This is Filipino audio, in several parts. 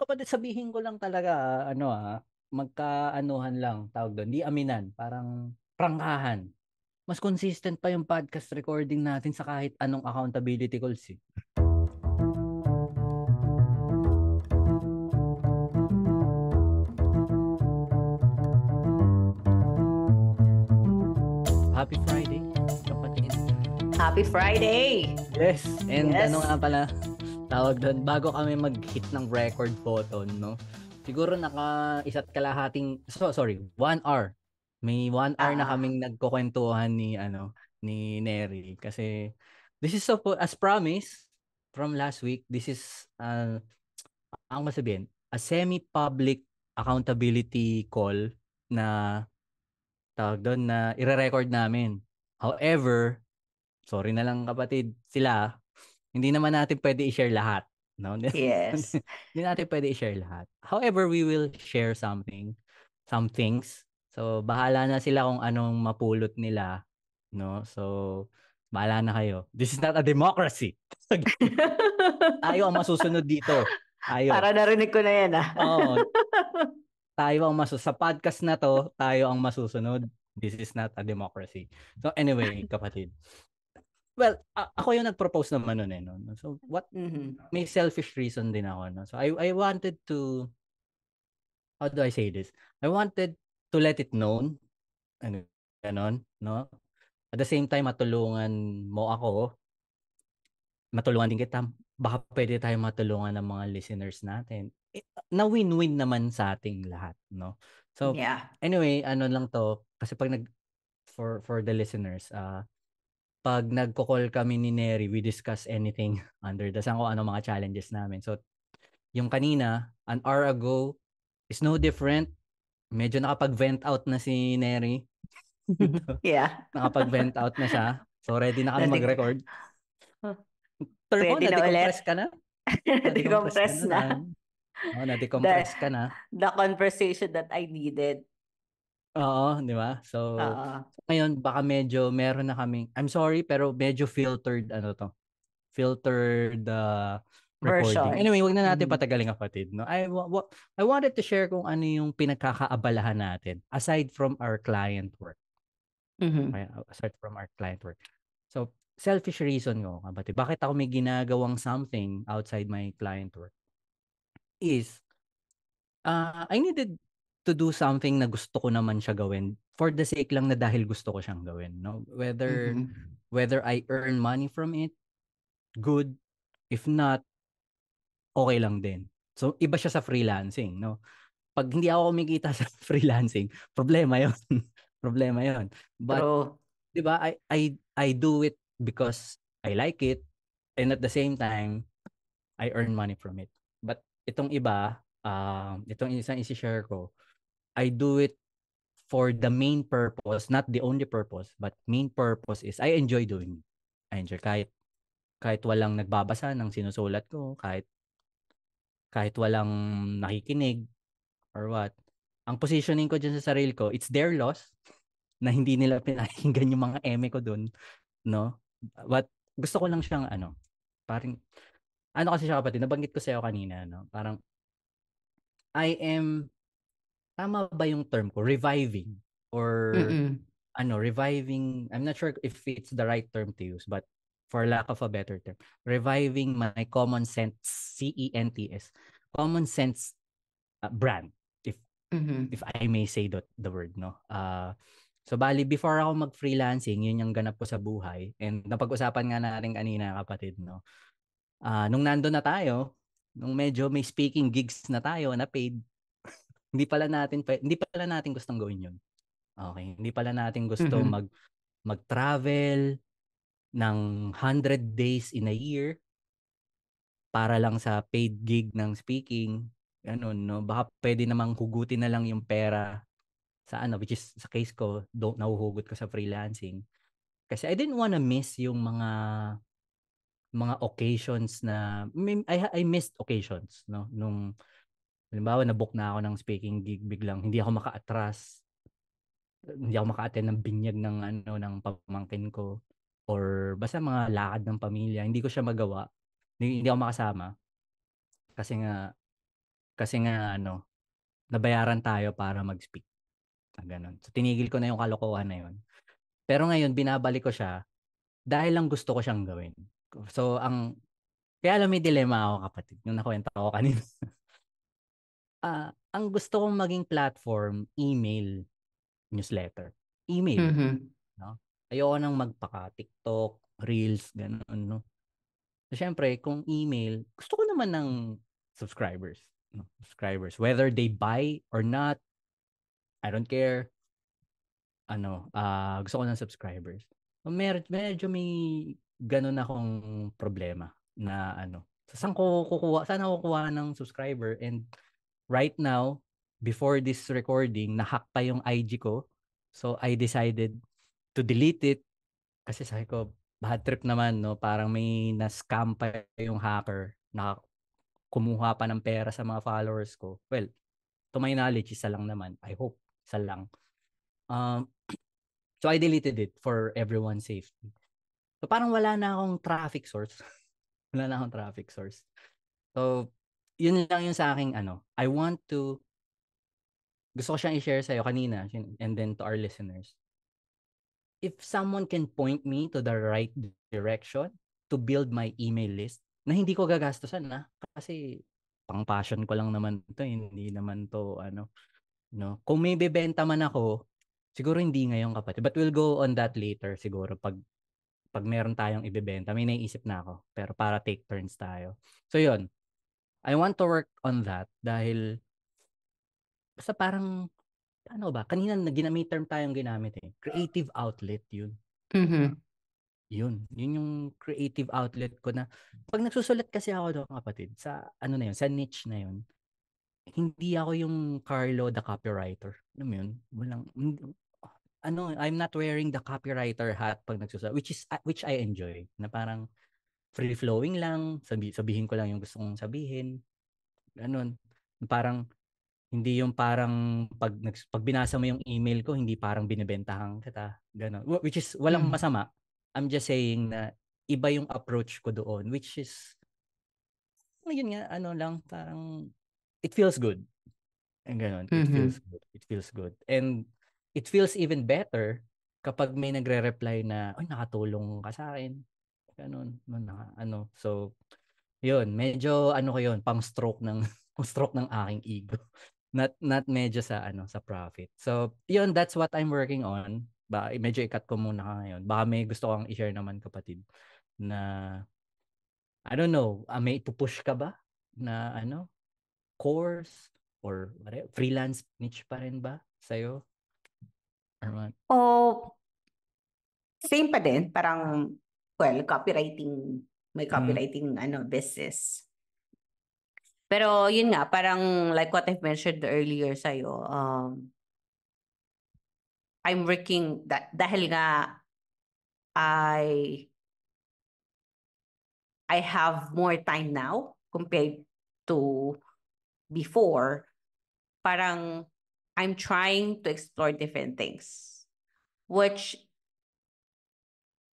kapatid, sabihin ko lang talaga, magkaanuhan lang, tawag doon, di aminan, parang prangkahan. Mas consistent pa yung podcast recording natin sa kahit anong accountability calls eh. Happy Friday, kapatid. Happy Friday! Yes, and Yes. ano nga pala, tawag doon, bago kami mag-hit ng record button, no? Siguro naka isa't kalahating, sorry, 1 hour. May 1 hour na Ah, kaming nagkukwentuhan ni Neri. Kasi, this is so, as promised, from last week, this is, ang masabihin, a semi-public accountability call na, tawag doon, na ire-record namin. However, sorry na lang kapatid, sila, hindi naman natin pwede i-share lahat. No? yes. Hindi natin pwede i-share lahat. However, we will share some things. So, bahala na sila kung anong mapulot nila. No? So, bahala na kayo. This is not a democracy. Tayo ang masusunod dito. Tayo. Para narinig ko na yan Oo, tayo ang sa podcast na to, tayo ang masusunod. This is not a democracy. So, anyway, kapatid. Well, ako yung nag-propose naman nun eh. No? So, Mhm. may selfish reason din ako. No? So, I wanted to, how do I say this? I wanted to let it known, ano, ganon, no? At the same time, matulungan mo ako, matulungan din kita, baka pwede tayo matulungan ng mga listeners natin. Na win-win naman sa ating lahat, no? So, Yeah. anyway, ano lang to, kasi pag for the listeners, pag nagko-call kami ni Neri, we discuss anything under the sun, kung ano mga challenges namin. So, yung kanina, an hour ago, is no different. Medyo nakapag-vent out na si Neri. Yeah. Nakapag-vent out na siya. So, ready na kami Nadig mag-record. Term mo, Ready na ulit. na-decompress ka na? Na-decompress ka Decompress na? na. Oo, The, na-decompress ka na. the conversation that I needed. Oo, di ba? So, Oo. ngayon, baka medyo meron na kaming, I'm sorry, pero medyo filtered, filtered recording. Version. Anyway, wag na natin Mhm. patagalin kapatid, no? I wanted to share kung ano yung pinagkakaabalahan natin aside from our client work. Mhm. Okay, aside from our client work. So, selfish reason ko, kapatid, bakit ako may ginagawang something outside my client work is, I needed to do something na gusto ko naman siya gawin for the sake lang na dahil gusto ko siyang gawin, no? Mhm. Whether I earn money from it, good. If not, okay lang din. So, iba siya sa freelancing, no? Pag hindi ako kumikita sa freelancing, problema 'yon. Problema 'yon. But, True. 'di ba, I do it because I like it, and at the same time, I earn money from it. But itong iba, itong isang isi-share ko, I do it for the main purpose, not the only purpose, but main purpose is I enjoy doing it. I enjoy kahit walang nagbabasa ng sinusulat ko, kahit walang nakikinig or what. Ang positioning ko diyan sa sarili ko, it's their loss na hindi nila pinakinggan yung mga eme ko dun, no? But gusto ko lang siyang parang kasi siya kapatid, nabanggit ko sa'yo kanina, no? Parang I am, tama ba yung term ko? Reviving or Mm-mm. reviving, I'm not sure if it's the right term to use, but for lack of a better term, reviving my common sense, CENTS, common sense brand, if Mhm. if I may say the word, no? So bali, before ako mag-freelancing, yun yung ganap ko sa buhay. And napag-usapan nga natin kanina, kapatid, no? Nung nandun na tayo, nung medyo may speaking gigs na tayo na paid, hindi pala natin gustong gawin yun. Okay, hindi pala natin gusto Mhm. mag-travel ng 100 days in a year para lang sa paid gig ng speaking. Ganun, no? Baka pwede namang hugutin na lang yung pera sa which is sa case ko, nahuhugot ko sa freelancing. Kasi I didn't wanna miss yung mga occasions na, I missed occasions, no? Nung, halimbawa, na-book na ako ng speaking gig, biglang hindi ako maka-atras, hindi ako maka-attend ng binyag ng pamangkin ko, or basta mga lakad ng pamilya, hindi ko siya magawa, hindi ako makasama kasi nga Kasi nga nabayaran tayo para mag-speak. Ganun. So tinigil ko na yung kalokohan na yun. Pero ngayon binabalik ko siya dahil lang gusto ko siyang gawin. So kaya alam may dilemma ako kapatid, yung nakwento ko kanina. Ang gusto kong maging platform, email, newsletter. Email, no? Ayoko nang magpaka-TikTok, Reels, ganun, no? So, syempre, kung email, gusto ko naman ng subscribers. No? Subscribers. Whether they buy or not, I don't care. Gusto ko ng subscribers. Medyo may ganun akong problema na saan ako kukuha ng subscriber, and right now, before this recording, nahack pa yung IG ko. So I decided to delete it kasi sabi ko, bad trip naman, no? Parang may na-scam pa yung hacker na kumuha pa ng pera sa mga followers ko. Well, to my knowledge, isa lang naman. I hope, isa lang. So I deleted it for everyone's safety. So parang wala na akong traffic source. Wala na akong traffic source. So, yun lang yung sa aking gusto ko siyang i-share sa'yo kanina and then to our listeners. If someone can point me to the right direction to build my email list, na hindi ko gagastusan kasi pang passion ko lang naman to, hindi naman to no. Kung may bebenta man ako, siguro hindi ngayon kapatid. But we'll go on that later siguro pag meron tayong ibebenta, may naiisip na ako. Pero para take turns tayo. So yun, I want to work on that dahil basta parang kanina may term tayong ginamit eh. Creative outlet yun. Yun yung creative outlet ko na pag nagsusulat kasi ako doon kapatid sa na yun, sa niche na yun. Hindi ako yung Carlo the copywriter. Alam mo yun? Walang I'm not wearing the copywriter hat pag nagsusulat, which I enjoy. Na parang free flowing lang, sabihin ko lang yung gusto kong sabihin. Ganun. Parang hindi yung parang pag binasa mo yung email ko, hindi parang binebentahan kita. Ganun. Which is walang masama. I'm just saying na iba yung approach ko doon, which is yun nga lang parang it feels good. And ganun, it feels good. It feels good. And it feels even better kapag may nagre-reply na, "Ay, nakatulong ka sa akin." Ganun, So, yun, medyo ko yun, pang-stroke ng stroke ng aking ego. Not medyo sa profit. So, yun, that's what I'm working on. Medyo i-cut ko muna ngayon. Baka may gusto kang i-share naman kapatid na I don't know, may ipupush ka ba na course or whatever, freelance niche pa rin ba sa'yo? Or what? Same pa din, parang, copywriting, may copywriting business. Pero yun nga, parang like what I've mentioned earlier sa'yo, I'm working, dahil nga I have more time now compared to before, parang I'm trying to explore different things, which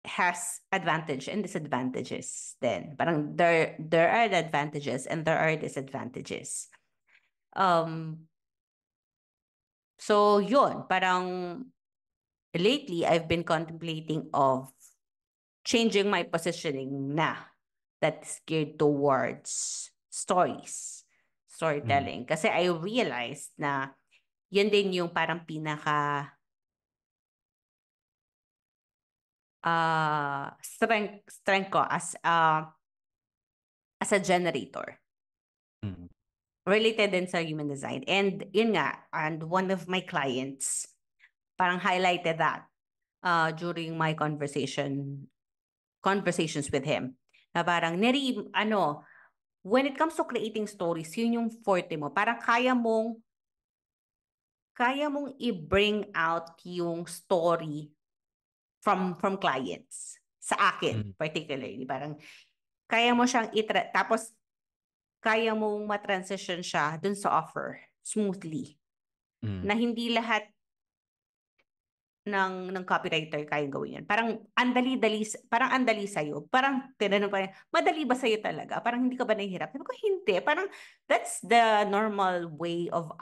has advantage and disadvantages then. Parang there are the advantages and there are disadvantages. So yun, parang lately I've been contemplating of changing my positioning that's geared towards storytelling. Kasi I realized na yun din yung parang pinaka strength ko as a generator. Related din sa human design. And yun nga, and one of my clients parang highlighted that during my conversations with him. Na parang, Neri, when it comes to creating stories, yun yung forte mo. Parang kaya mong i-bring out yung story from clients. Sa akin, particularly. Parang, kaya mo siyang tapos, kaya mong matransition siya dun sa offer smoothly. Na hindi lahat ng copywriter kayang gawin yan. Parang andali sa'yo. Parang tinanong pa niya, madali ba sa'yo talaga? Parang hindi ka ba nahihirap? Sabi ko, hindi. Parang that's the normal way of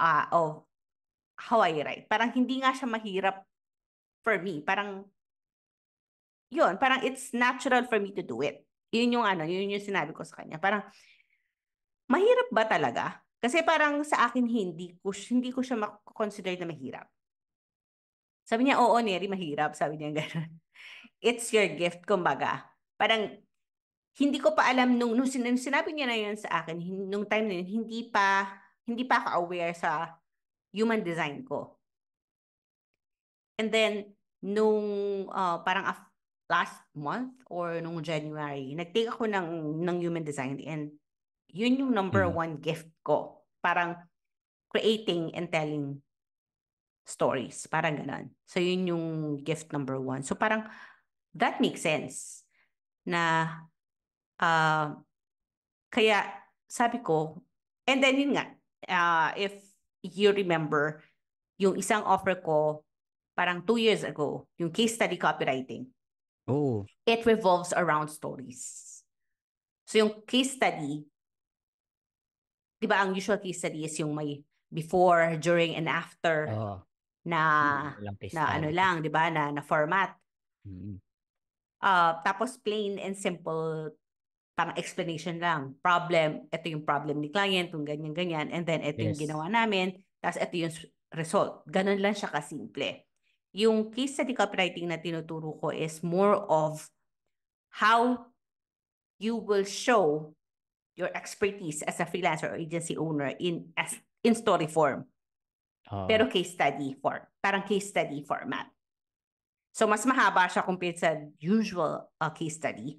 how I write. Parang hindi nga siya mahirap for me. Parang yun, parang it's natural for me to do it. Yun yung sinabi ko sa kanya. Parang mahirap ba talaga? Kasi parang sa akin hindi ko siya consider na mahirap. Sabi niya, oo, Neri, mahirap. Sabi niya gano'n. It's your gift, kumbaga. Parang, hindi ko pa alam nung sinabi niya na yun sa akin, nung time na yun, hindi pa ako aware sa human design ko. And then, nung parang last month or nung January, nag-take ako ng human design and yun yung number one gift ko. Parang creating and telling stories. Parang ganon. So, yun yung gift number one. So, parang that makes sense na kaya sabi ko, and then yun nga, if you remember, yung isang offer ko parang 2 years ago, yung case study copywriting, Oh. it revolves around stories. So yung case study, di ba ang usual case study is yung may before, during, and after na Ilang case ano study. lang, di ba, na format. Mm. Tapos plain and simple parang explanation lang. Problem, ito yung problem ni client, yung ganyan-ganyan, and then ito yung Yes. ginawa namin, tapos ito yung result. Ganun lang siya kasimple. Yung case study copywriting na tinuturo ko is more of how you will show your expertise as a freelancer or agency owner in story form. Pero case study form. Parang case study format. So, mas mahaba siya compared sa usual case study.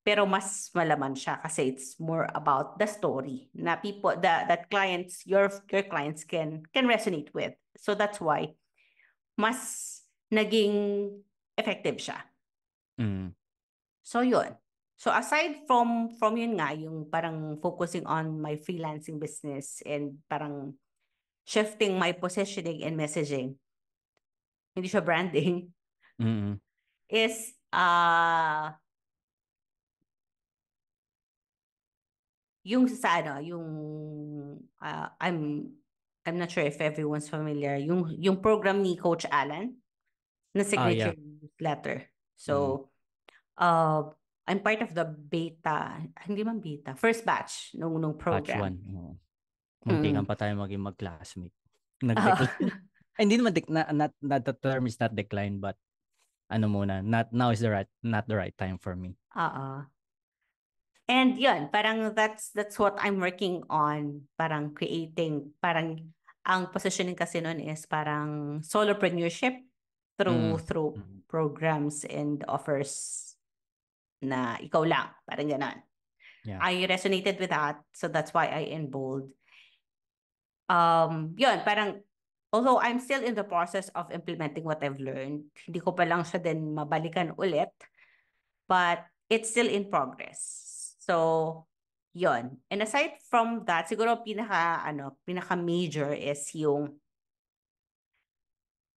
Pero mas malaman siya kasi it's more about the story na people that clients your clients can resonate with. So that's why mas naging effective siya. So yun. So aside from yun nga yung parang focusing on my freelancing business and parang shifting my positioning and messaging, hindi siya branding, is yung sa yung I'm not sure if everyone's familiar yung program ni Coach Alan na signature newsletter. So I'm part of the beta, hindi man beta, first batch nung program. Batch 1. Muntikan pa tayo maging mag-classmate. Nag-decline. Hindi naman not the term is not decline, but ano muna, not now is not the right time for me. And yun, parang that's what I'm working on, parang creating, parang ang positioning kasi nun is parang solopreneurship through programs and offers na ikaw lang, parang ganon. Yeah. I resonated with that, so that's why I enrolled. Yun, parang although I'm still in the process of implementing what I've learned, hindi ko pa lang siya din mabalikan ulit, but it's still in progress. So, yun. And aside from that, siguro pinaka major is yung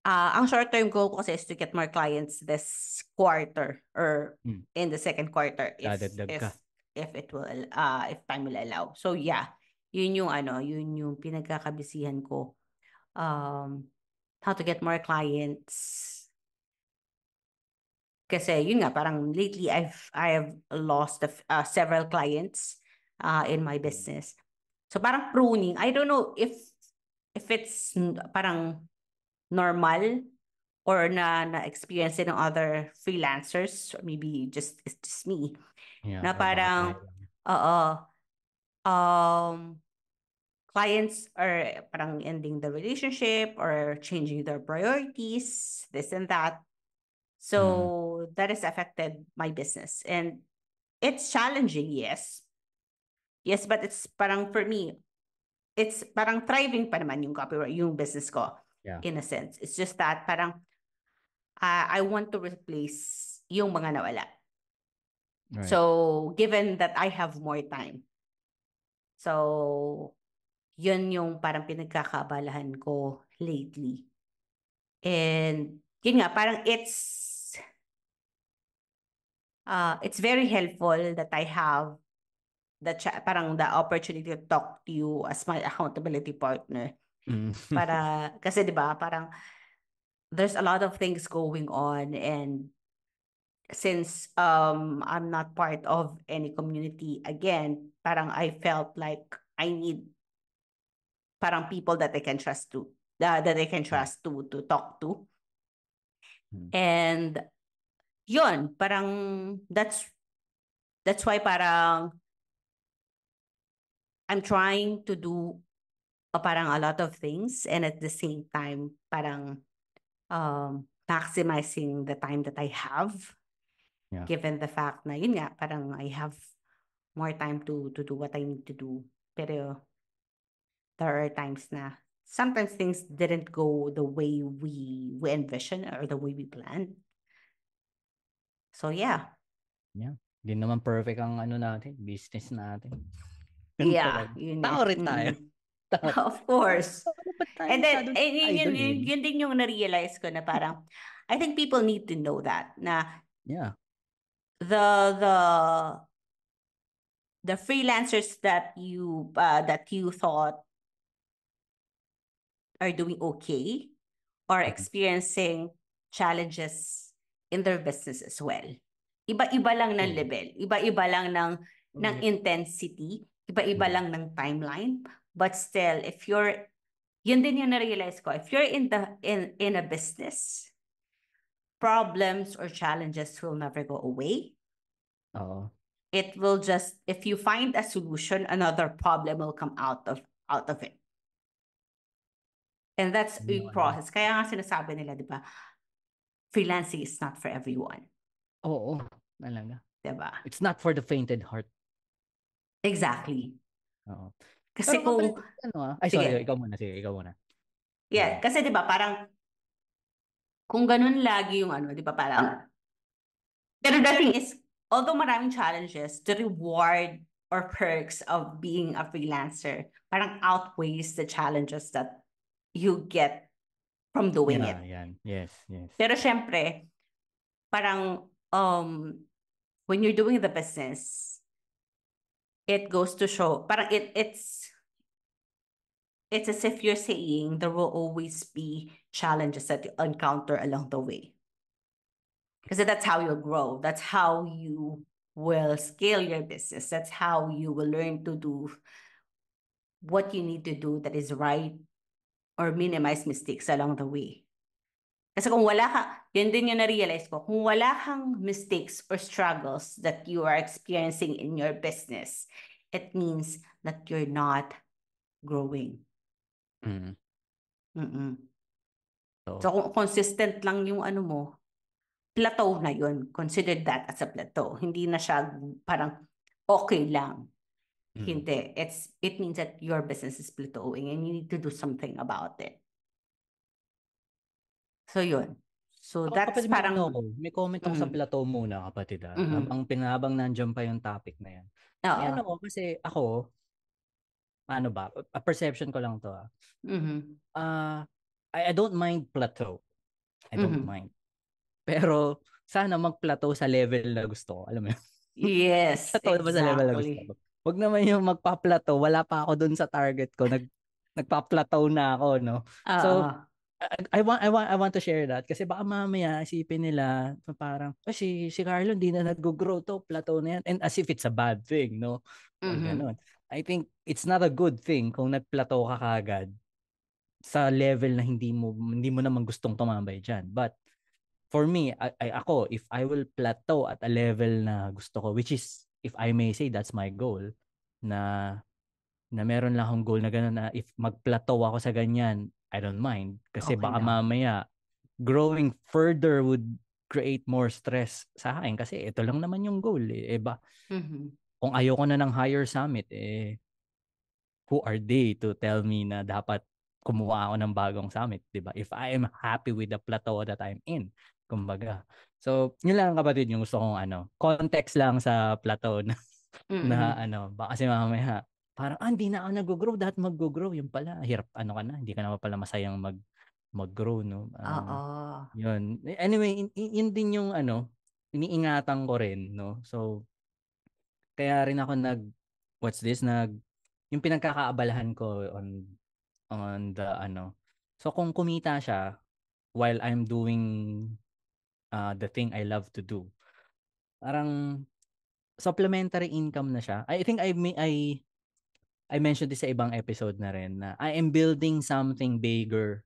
ang short-term goal ko kasi is to get more clients this quarter or in the second quarter if it will if time will allow. So yeah, yun yung pinagkakabisihan ko. How to get more clients. Kasi yun nga, parang lately I have lost several clients in my business. So parang pruning. I don't know if it's parang normal or na-experience ng other freelancers, or maybe it's just me. Yeah, Na parang clients are parang ending the relationship or changing their priorities, this and that. So that has affected my business. And it's challenging, yes. Yes, but it's parang for me, it's parang thriving pa naman yung business ko, in a sense. It's just that parang I want to replace yung mga nawala. Right. So given that I have more time. So yun yung parang pinagkakaabalahan ko lately. And yun nga, parang it's very helpful that I have parang the opportunity to talk to you as my accountability partner. Mm. Kasi 'di ba, parang there's a lot of things going on, and since I'm not part of any community again, parang I felt like I need parang people that I can trust that I can Yeah. trust to talk to. Mm. And yun, parang that's why parang I'm trying to do parang a lot of things, and at the same time parang maximizing the time that I have, Yeah. given the fact na yun nga, parang I have more time to do what I need to do. Pero there are times na sometimes things didn't go the way we envision or the way we planned. So yeah. Yeah. Hindi naman perfect ang ano natin, business natin. Yun Yeah, talaga. yun Tao eh. rin tayo. Tao. Of course. Ano ba tayo And then, masyadong yun, idolin? yun din yung na-realize ko na parang, I think people need to know that, na Yeah. the the freelancers that you thought are doing okay or Mhm. experiencing challenges in their business as well. Iba-iba lang ng True. level, iba-iba lang ng Correct. intensity, iba-iba Mm. lang ng timeline, but still if you're yun din yung na-realize ko, if you're in a business, problems or challenges will never go away. Oo. It will just, if you find a solution, another problem will come out of it. And that's Yun a yung ano. process. Kaya nga sinasabi nila, di ba, freelancing is not for everyone. Oo. Talaga. Diba? It's not for the fainted heart. Exactly. Oo. Kasi Pero kapatid, kung, Ay, sorry, sige, ikaw muna. Sige, ikaw muna. yeah, kasi di ba parang, kung ganun lagi yung ano, di ba parang, pero the thing is, although maraming challenges, the reward or perks of being a freelancer parang outweighs the challenges that you get from doing Yeah, it. yan. Yes, yes. Pero syempre, parang when you're doing the business, it goes to show, parang it's as if you're saying there will always be challenges that you encounter along the way. Because that's how you'll grow. That's how you will scale your business. That's how you will learn to do what you need to do that is right or minimize mistakes along the way. Kasi kung wala ka, yun din yung na-realize ko, kung wala kang mistakes or struggles that you are experiencing in your business, it means that you're not growing. Mm. Mm-mm. So, So kung consistent lang yung ano mo, plateau na yun. Consider that as a plateau. Hindi na siya parang okay lang. mm. Hindi. It means that your business is plateauing and you need to do something about it. So yun. So Ako, that's kapatid, may ano parang ako, may comment ako sa mm, plateau muna, kapatid, mm, habang nandiyan pa yung topic na yan. May oo. ano ko, kasi ako, ano ba, a perception ko lang to, Mhm. Uh, I don't mind plateau. I don't Mhm. mind. Pero, sana mag-plateau sa level na gusto ko. Alam mo yun? Yes, Plateau naman sa level na gusto ko. exactly. Wag naman yung magpa-plateau. Wala pa ako dun sa target ko. Nagpa-plateau na ako, no? Oo. So, I want to share that kasi baka mamaya isipin nila parang si Carlo hindi na nag-grow to, plateau na yan, and as if it's a bad thing, no? Or Mhm. ganun. I think it's not a good thing kung nag-plateau ka kagad sa level na hindi mo naman gustong tumambay diyan. But for me, ako, if I will plateau at a level na gusto ko, which is, if I may say, that's my goal, na meron lang akong goal na gano'n, na if mag-plateau ako sa ganyan, I don't mind. Kasi Okay baka lang. mamaya, growing further would create more stress sa akin kasi ito lang naman yung goal eh. Mhm. Kung ayoko na ng higher summit, who are they to tell me na dapat kumuha ako ng bagong summit, 'di ba? If I am happy with the plateau that I'm in, kumbaga. So, yun lang kapatid yung gusto kong context lang sa plateau na, Mhm. baka kasi mamaya parang hindi na ako nag-grow, dapat mag-grow, yung pala hirap ka na, hindi ka naman pala masayang mag-grow, no? Oo. Yun. Anyway, yun din yung iniingatan ko rin, no? So, kaya rin ako yung pinagkakaabalahan ko on the So, kung kumita siya while I'm doing the thing I love to do, parang supplementary income na siya. I think I mentioned this sa ibang episode na rin na I am building something bigger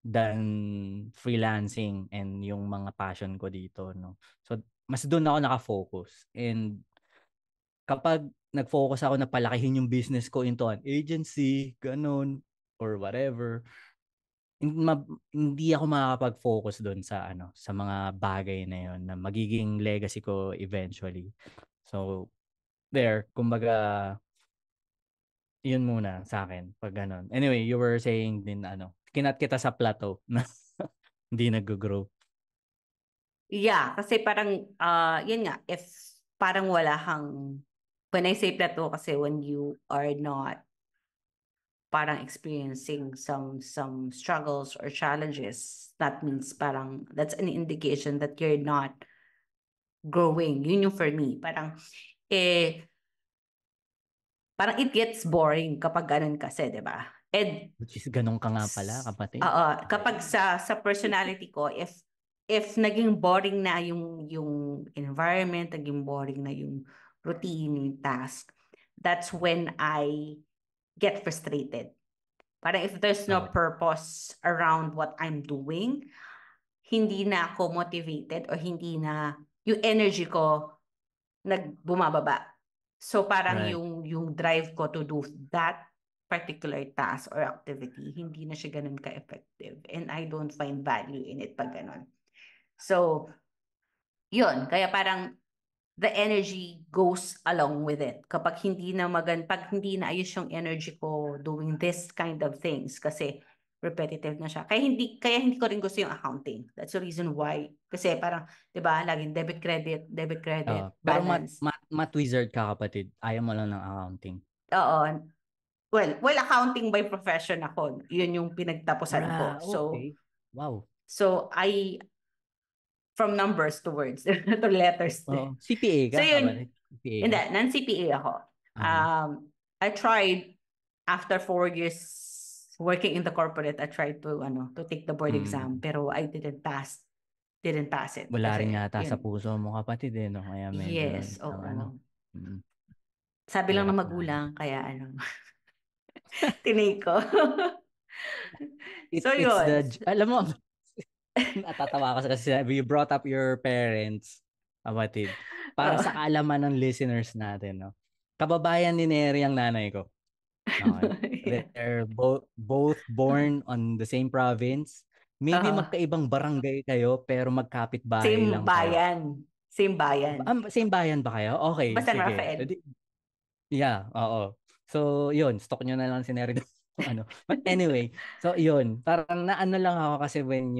than freelancing and yung mga passion ko dito, no. So mas doon ako nakafocus, and kapag nag-focus ako na palakihin yung business ko into an agency, ganun, or whatever, hindi ako makakapag-focus doon sa mga bagay na yon na magiging legacy ko eventually. So there, kumbaga, yun muna sa akin pag ganun. Anyway, you were saying din kinat kita sa plateau na hindi nag-grow. Yeah, kasi parang, yun nga, if parang wala kang, when I say plateau, kasi when you are not parang experiencing some struggles or challenges, that means parang, that's an indication that you're not growing. Yun yung for me. Eh, parang it gets boring kapag ganun kasi, di ba? And Which is ganun ka nga pala, kapatid. kapag sa personality ko, if naging boring na yung environment, naging boring na yung routine, yung task, that's when I get frustrated. Parang if there's no purpose around what I'm doing, hindi na ako motivated or hindi na yung energy ko nagbumababa. So parang Right. yung drive ko to do that particular task or activity, hindi na siya ganun ka-effective. And I don't find value in it pag ganun. So, yun. Kaya parang the energy goes along with it. Pag hindi na ayos yung energy ko doing this kind of things kasi repetitive na siya. Kaya hindi ko rin gusto yung accounting. That's the reason why. Kasi parang, 'di ba, laging debit credit, Pero balance. math wizard ka, kapatid. Ayaw mo lang ng accounting. Oo. Well, accounting by profession ako. Yun yung pinagtapusan ko. So, Okay. Wow. I from numbers to words to letters. CPA So ka, yun, kapatid? CPA hindi, ka? non-CPA ako. Okay. I tried after 4 years working in the corporate, I tried to take the board exam, Mm. pero I didn't pass it Wala rin kasi yata sa yun. puso mo, kapatid, no? Kaya medyo Yes, ang oo. mm, Sabi lang ng hirap nga. magulang, kaya tinake ko. So It's yun. alam mo, natatawa ako kasi you brought up your parents, kapatid. Para Oo. sa kaalaman ng listeners natin, no? Kababayan ni Neri ang nanay ko. Okay. Yeah. They're both born on the same province. Maybe Oo. magkaibang barangay kayo, pero magkapit-bahay Same lang kayo. bayan. Same bayan. Same bayan ba kayo? Okay, Basta sige. Rafael. Yeah, oo. So, yun, stalk nyo na lang si Neri doon. But anyway, so yun, parang naano lang ako kasi when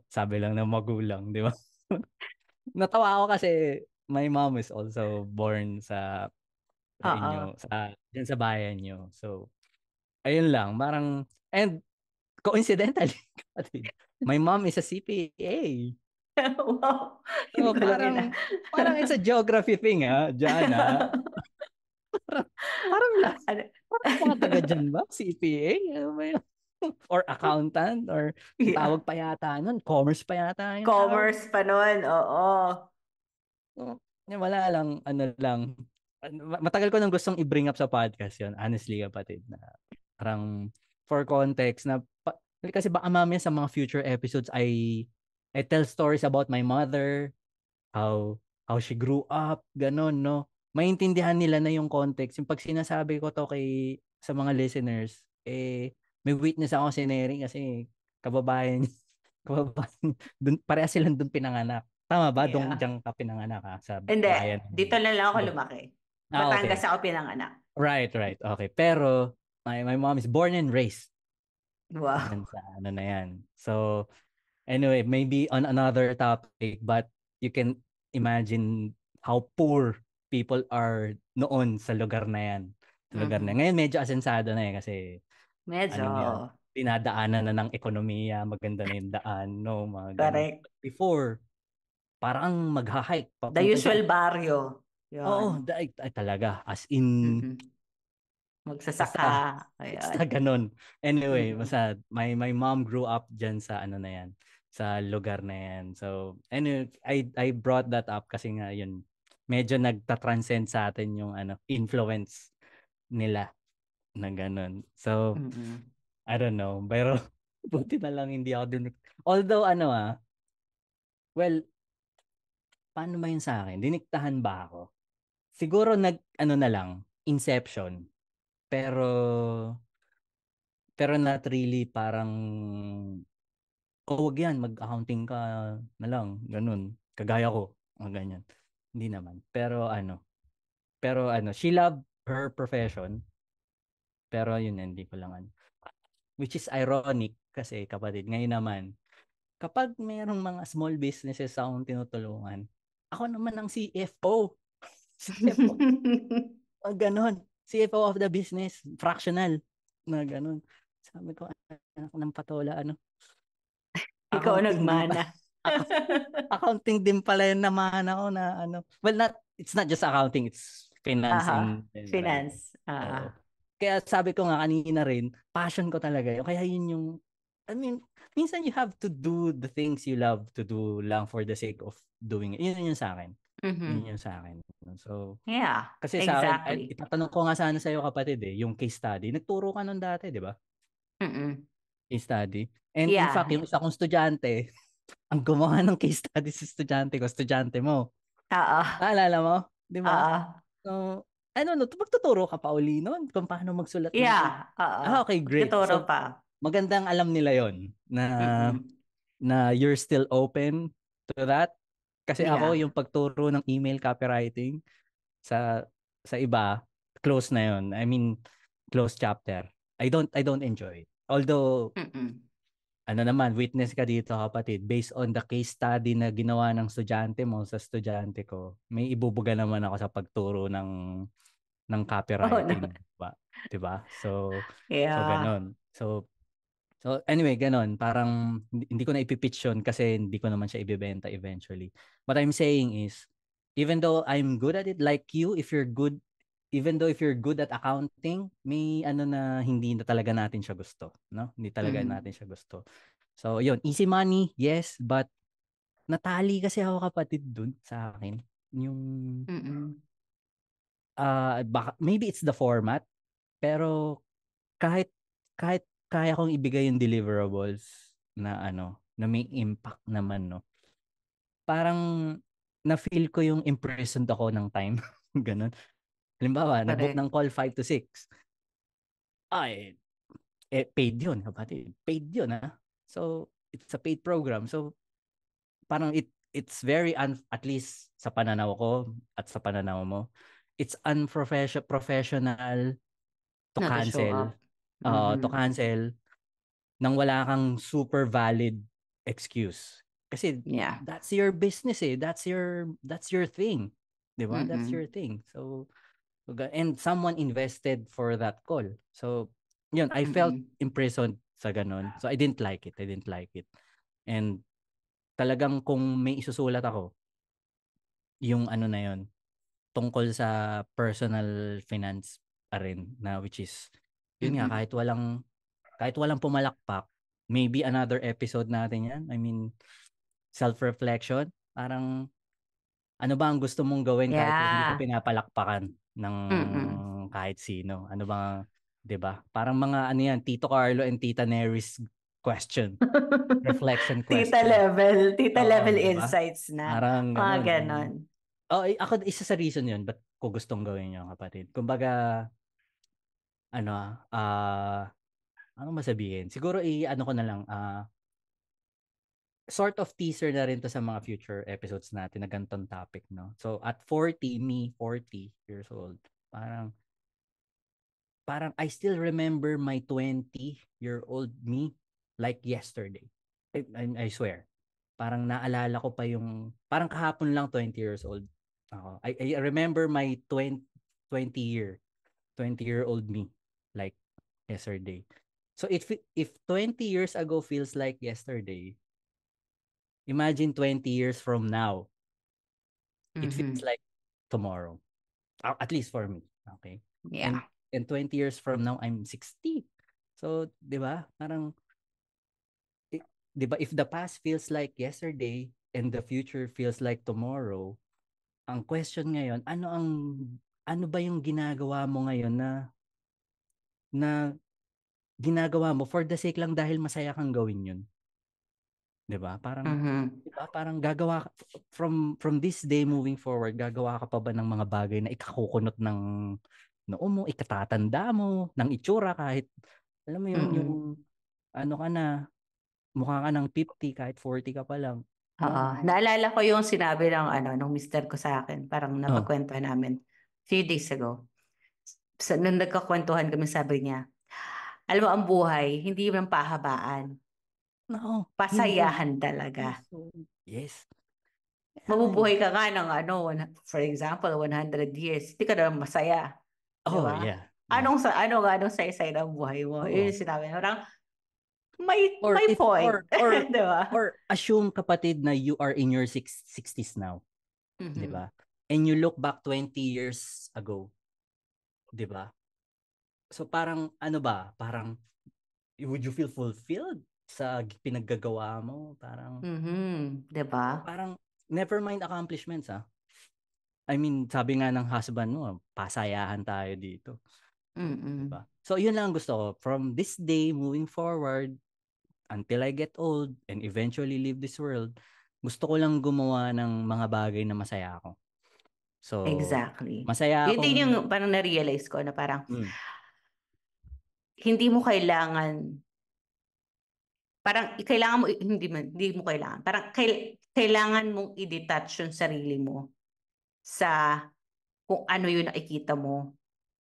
sabi lang ng magulang, di ba? Natawa ako kasi my mom is also born sa Oo. inyo, dyan sa bayan nyo. So, ayun lang, parang, and coincidentally, kapatid, my mom is a CPA. Wow. Hindi So, ko alam yun parang it's a geography thing, dyan, Parang, parang, Ano? parang mga taga dyan ba? CPA? Ano ba yun? Or accountant? Or ang Yeah. tawag pa yata nun? Commerce pa yata yung tawag. Commerce pa nun. Oo. So, wala lang, matagal ko nang gustong i-bring up sa podcast yun, honestly, kapatid, na parang for context na kasi baka mamaya sa mga future episodes I tell stories about my mother, how she grew up, ganun, no? Maintindihan nila na yung context. Yung pag sinasabi ko to sa mga listeners, may witness ako si Neri kasi kababayan, kababayan, dun, parehas silang dun pinanganak. Tama ba? Yeah. Diyan ka pinanganak sa Hindi. bayan Dito mo? na lang ako Hindi. lumaki. Okay. Batangas ako pinanganak. Right. Okay. Pero, my mom is born and raised Wow. dyan sa na yan. So, anyway, maybe on another topic, but you can imagine how poor people are noon sa lugar na yan. Sa lugar na yan. Mhm. Ngayon medyo asensado na kasi Medyo. ano yun. dinadaanan na ng ekonomiya, maganda na yung daan, no, mga ganun. Correct. Before, parang magha-hike The papunta usual dyan. barrio. Oo, Yun. ay, talaga. As in, Mm-mm. Magsasaka. basta, Ayun. basta ganun. Anyway, Mm-mm. basta, my mom grew up dyan sa ano na yan, sa lugar na yan. So, anyway, I brought that up kasi nga yun, medyo nagta-transcend sa atin yung ano, influence nila na ganun. So, Mm-mm. I don't know, pero buti na lang hindi ako dun. Although ano well, paano ba yun sa akin? Diniktahan ba ako? Siguro ano na lang, Inception. Pero not really parang wag yan, mag-accounting ka na lang, ganun. Kagaya ko, mga ganyan. Hindi naman. Pero ano, she loved her profession, pero yun, hindi ko lang ano. Which is ironic kasi kapatid, ngayon naman, kapag mayroong mga small businesses akong tinutulungan, ako naman ang CFO. CFO. Ganon. CFO of the business. Fractional. Na ganon. Sabi ko, anak ng patola, Ikaw ang accounting din pa. nagmana. Accounting din pala yung naman ako na Well, it's not just accounting, it's finance Aha. in general. Finance. Oo. Ah. Kaya sabi ko nga kanina rin, passion ko talaga yun. Kaya yun yung, I mean, minsan you have to do the things you love to do lang for the sake of doing it. Yun yung sa akin. Mm-hmm. Yun yung sa akin. So, Yeah, kasi sa akin, exactly. itatanong ko nga sana sa'yo kapatid yung case study. Nagturo ka nun dati, di ba? Mm-mm. Case study. And in fact, Yeah. yung isa kong estudyante, ang gumawa ng case study sa estudyante mo. Oo. Naalala mo? Di ba? Oo. So, I don't know, magtuturo ka pa uli nun kung paano magsulat ng case. Yeah. Oo. Okay, great. Magtuturo So, pa. magandang alam nila yon Mm-mm. na you're still open to that. Kasi ako, Yeah. yung pagturo ng email copywriting sa iba, close na yon. I mean, close chapter. I don't enjoy it. Although, Mm-mm. ano naman, witness ka dito kapatid, based on the case study na ginawa ng estudyante mo sa estudyante ko, may ibubuga naman ako sa pagturo ng Oh, no. copywriting, ba? 'Di ba? So Yeah. ganon. So anyway, ganon. Parang hindi ko na ipipitch yun kasi hindi ko naman siya ibebenta eventually. What I'm saying is, even though I'm good at it, like you, even though if you're good at accounting, may ano na hindi na talaga natin siya gusto, no? Hindi talaga Mm. natin siya gusto. So, yun, easy money, yes, but natali kasi ako kapatid dun sa akin. Yung, Mm-mm. maybe it's the format, pero kahit kaya kong ibigay yung deliverables na na may impact naman, no? Parang na-feel ko yung imprisoned ako ng time. Ganun. Halimbawa, nag-book Correct. ng call 5 to 6. Ay, paid yun, kapatid. Paid yun, ha? So, it's a paid program. So, parang it's very at least sa pananaw ko at sa pananaw mo, it's professional to Not to show cancel. up. Mm-hmm. Nang wala kang super valid excuse. Kasi Yeah. that's your business eh. That's your thing. 'Di ba? That's Mm-mm. your thing. So and someone invested for that call. So yun, I felt Mm-mm. imprisoned sa ganun. So I didn't like it. I didn't like it. And talagang kung may isusulat ako, yung ano na yun, tungkol sa personal finance pa rin na which is yun nga Mm-mm. kahit walang pumalakpak, maybe another episode natin yan. I mean, self-reflection. Parang, ano ba ang gusto mong gawin kahit hindi ka Yeah. pinapalakpakan ng Mm-mm. kahit sino? Ano ba, 'di ba? Parang mga ano yan, Tito Carlo and Tita Nery's question, reflection question. Tita Oo, level 'di ba? insights na. Parang Mga ganun. ganon. Oh, ako isa sa reason 'yun ba't ko gustong gawin 'yung kapatid. Kumbaga, ano ano masabihin? Siguro ano ko na lang sort of teaser na rin to sa mga future episodes natin na ganitong topic, no? So, at 40, me, 40 years old, parang, I still remember my 20-year-old me like yesterday. I swear. Parang naalala ko pa parang kahapon lang 20 years old ako. I remember my 20 year old me like yesterday. So if 20 years ago feels like yesterday, imagine 20 years from now, it feels Mhm. like tomorrow. At least for me. Okay? And Yeah. and 20 years from now, I'm 60. So, 'di ba? Parang 'di ba if the past feels like yesterday and the future feels like tomorrow, ang question ngayon, ano ba yung ginagawa mo ngayon na ginagawa mo for the sake lang dahil masaya kang gawin yun? 'Di ba? Parang Mhm. 'di ba parang gagawa from this day moving forward, gagawa ka pa ba ng mga bagay na ikakukunot ng noo mo, ikatatanda mo, ng itsura kahit alam mo yung Mm. ano ka na, mukha ka ng 50 kahit 40 ka pa lang, 'di Oo. ba? Naalala ko yung sinabi ng nung mister ko sa akin, parang Oh, napagkwentuhan namin few days ago. Nung nagkakwentuhan kami, sabi niya, alam mo, ang buhay, hindi lang pahabaan. no, hindi. Pasayahan talaga. Yes, so, yes. Kaya nga eh. Mabubuhay ka nga ng for example, 100 years. Hindi ka naman masaya. Di Oh, ba? yeah. Yeah. Anong saya-saya ng buhay mo? Yun Oo. yung sinabi niya. Parang, may Or point. Di ba? or assume kapatid na you are in your 60s now, 'di Mhm. ba? And you look back 20 years ago, 'di ba? So parang ano ba? Parang would you feel fulfilled sa pinaggagawa mo? Parang Mhm. Di ba? parang never mind accomplishments ah. I mean, sabi nga ng husband mo, pasayahan tayo dito, 'di Mm-mm. ba? So yun lang gusto ko from this day moving forward until I get old and eventually leave this world, gusto ko lang gumawa ng mga bagay na masaya ako. So, Exactly. masaya Yun din yung akong parang na-realize ko na parang mm, hindi mo kailangan, parang kailangan mo, hindi mo kailangan, parang kailangan mong i-detach yung sarili mo sa kung ano yung nakikita mo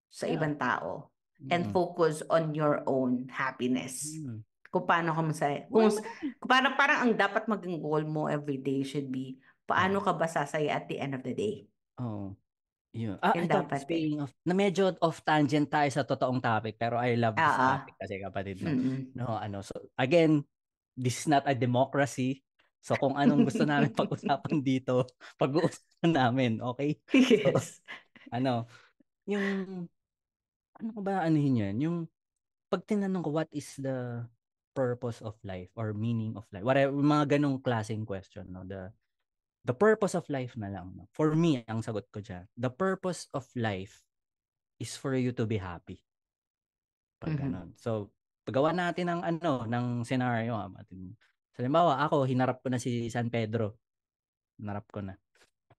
sa yeah. ibang tao and Mm, focus on your own happiness. mm. Kung paano ka masaya. Buhay mo lang. Kung parang ang dapat maging goal mo every day should be paano Oh, ka ba sasaya at the end of the day. oh. Yun. Yun Ito, dapat eh. speaking of, na medyo off tangent tayo sa totoong topic, pero I love this Oo. topic kasi kapatid, no? Mm-mm. No, so again, this is not a democracy. So kung anong gusto namin pag-usapan dito, pag-uusapan namin, okay? So, Yes. ano, yung, ano ko ba anuhin yan? Yung, pag tinanong ko, what is the purpose of life or meaning of life? Whatever, mga ganong klaseng question, no? The purpose of life na lang, no? For me, ang sagot ko dyan, the purpose of life is for you to be happy. Pag Mhm. ganon. So, paggawa natin ng ng scenario. So, halimbawa, ako, hinarap ko na si San Pedro. Hinarap ko na.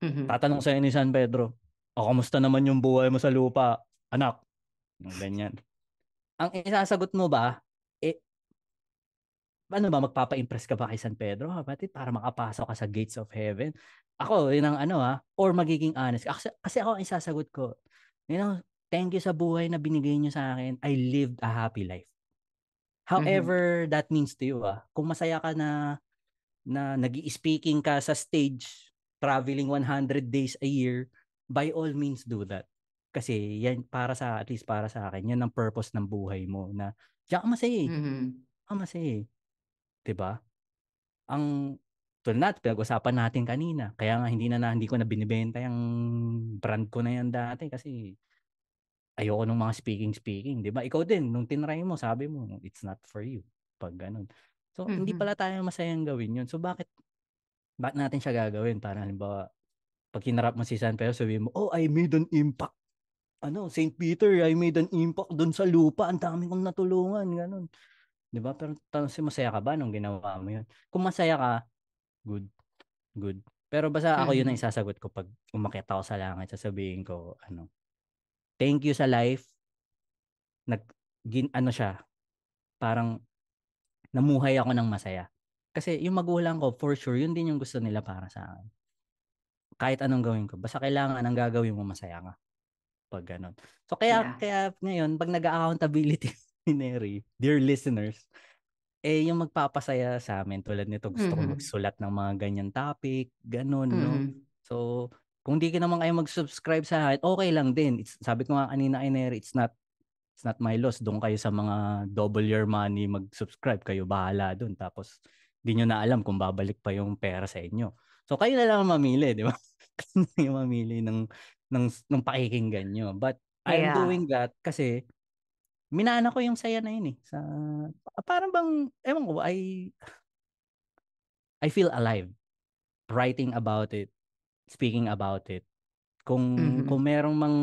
Mhm. Tatanong sa'yo ni San Pedro, o, kamusta naman yung buhay mo sa lupa, anak? Yung ganyan. Ang isasagot mo ba, eh, ano ba, magpapa-impress ka ba kay San Pedro, kapatid, para makapasok ka sa gates of heaven? Ako, yun ang or magiging honest. Kasi ako, ang isasagot ko, thank you sa buhay na binigay niyo sa akin. I lived a happy life. Mhm. However that means to you, kung masaya ka na nag-i-speaking ka sa stage, traveling 100 days a year, by all means do that. Kasi yan, at least para sa akin, yan ang purpose ng buhay mo na diyan ka masaya eh. Mhm. Ka masaya eh. 'Di ba? Ang tulad natin, pinag-usapan natin kanina. Kaya nga hindi ko na binibenta yung brand ko na yan dati kasi ayoko nung mga speaking, 'di ba? Ikaw din nung tinry mo, sabi mo, it's not for you pag ganun. So, hindi Mhm. pala tayo masayang gawin 'yun. So, bakit natin siya gagawin? Para halimbawa, pag hinarap mo si San Pedro, sabihin mo, "Oh, I made an impact." Saint Peter, I made an impact doon sa lupa. Ang dami kong natulungan, ganun. 'Di ba? Pero tanong masaya ka ba nung ginawa mo 'yun? Kung masaya ka, good, good. Pero basta ako 'yun ang Mhm. isasagot ko pag umakyat ako sa langit, sasabihin ko, thank you sa life. Siya, parang namuhay ako ng masaya. Kasi yung magulang ko, for sure, yun din yung gusto nila para sa akin. Kahit anong gawin ko, basta kailangan ang gagawin mo masaya ka. Pag ganun. So Yeah. kaya ngayon, pag nag-accountability ni Neri, dear listeners, yung magpapasaya sa amin tulad nito, gusto ko Mhm. magsulat ng mga ganyan topic, ganun, no? Mhm. So, kung di ka naman kayo mag-subscribe sa akin, okay lang din. Sabi ko nga kanina kay Neri, it's not It's not my loss. Doon kayo sa mga double your money, mag-subscribe kayo, bahala doon. Tapos, di nyo na alam kung babalik pa yung pera sa inyo. So, kayo na lang ang mamili, di ba? Kayo na yung mamili ng pakikinggan nyo. But, I'm Yeah. doing that kasi minana ko yung saya na yun eh. Parang bang, ewan ko, I feel alive writing about it, speaking about it. Kung Mhm. merong mang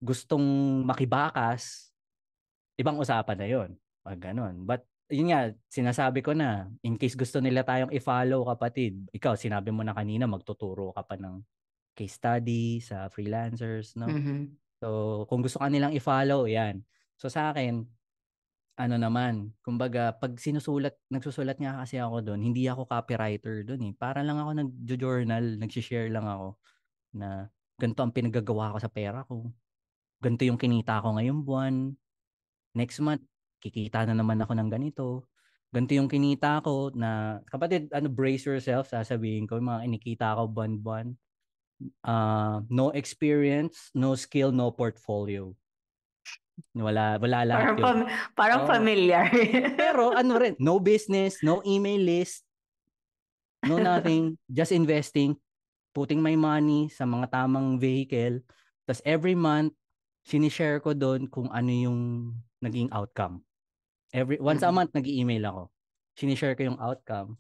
gustong makibakas, ibang usapan na 'yon. Pag ganun. But yun nga, sinasabi ko na, in case gusto nila tayong i-follow, kapatid, ikaw, sinabi mo na kanina, magtuturo ka pa ng case study sa freelancers, no? Mhm. So, kung gusto ka nilang i-follow, yan. So, sa akin, ano naman, kumbaga, pag nagsusulat nga kasi ako doon, hindi ako copywriter doon eh. Para lang ako nag-journal, nag-share lang ako na ganito ang pinagagawa ko sa pera ko. Ganito yung kinita ko ngayong buwan. Next month, kikita na naman ako ng ganito. Ganito yung kinita ko na, kapatid, brace yourself, sasabihin ko, yung mga inikita ko buwan-buwan. No experience, no skill, no portfolio. Wala lahat Parang, yun. parang Oh, familiar. pero rin, no business, no email list, no nothing, just investing, putting my money sa mga tamang vehicle. Tapos every month, sinishare ko doon kung ano yung naging outcome. Once a Mhm. month, nag-email ako. Sinishare ko yung outcome.